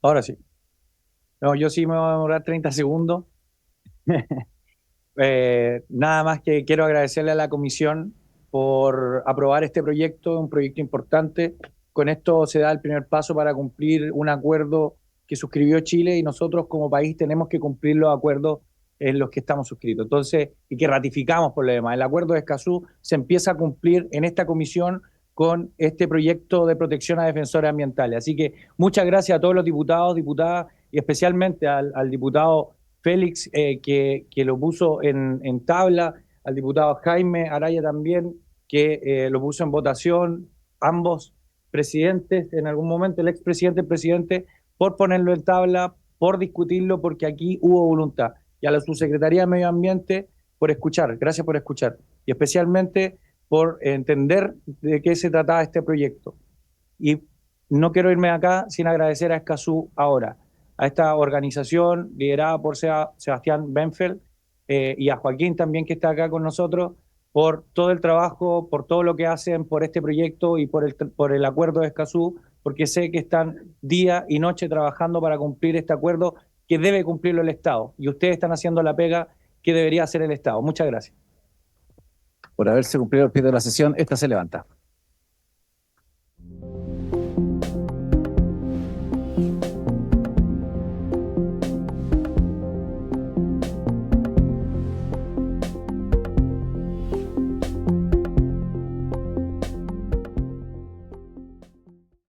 Ahora sí. No, yo sí me voy a demorar 30 segundos. Nada más que quiero agradecerle a la comisión por aprobar este proyecto, un proyecto importante. Con esto se da el primer paso para cumplir un acuerdo que suscribió Chile y nosotros como país tenemos que cumplir los acuerdos en los que estamos suscritos. Entonces, y que ratificamos por lo demás. El acuerdo de Escazú se empieza a cumplir en esta comisión con este proyecto de protección a defensores ambientales. Así que muchas gracias a todos los diputados, diputadas y especialmente al diputado Félix que lo puso en tabla, al diputado Jaime Araya también que lo puso en votación, ambos presidentes, en algún momento el expresidente, el presidente, por ponerlo en tabla, por discutirlo, porque aquí hubo voluntad. Y a la subsecretaría de Medio Ambiente por escuchar, gracias por escuchar. Y especialmente por entender de qué se trataba este proyecto. Y no quiero irme acá sin agradecer a Escazú ahora, a esta organización liderada por Sebastián Benfeld y a Joaquín también que está acá con nosotros, por todo el trabajo, por todo lo que hacen por este proyecto y por el acuerdo de Escazú, porque sé que están día y noche trabajando para cumplir este acuerdo que debe cumplirlo el Estado. Y ustedes están haciendo la pega que debería hacer el Estado. Muchas gracias. Por haberse cumplido el pie de la sesión, esta se levanta.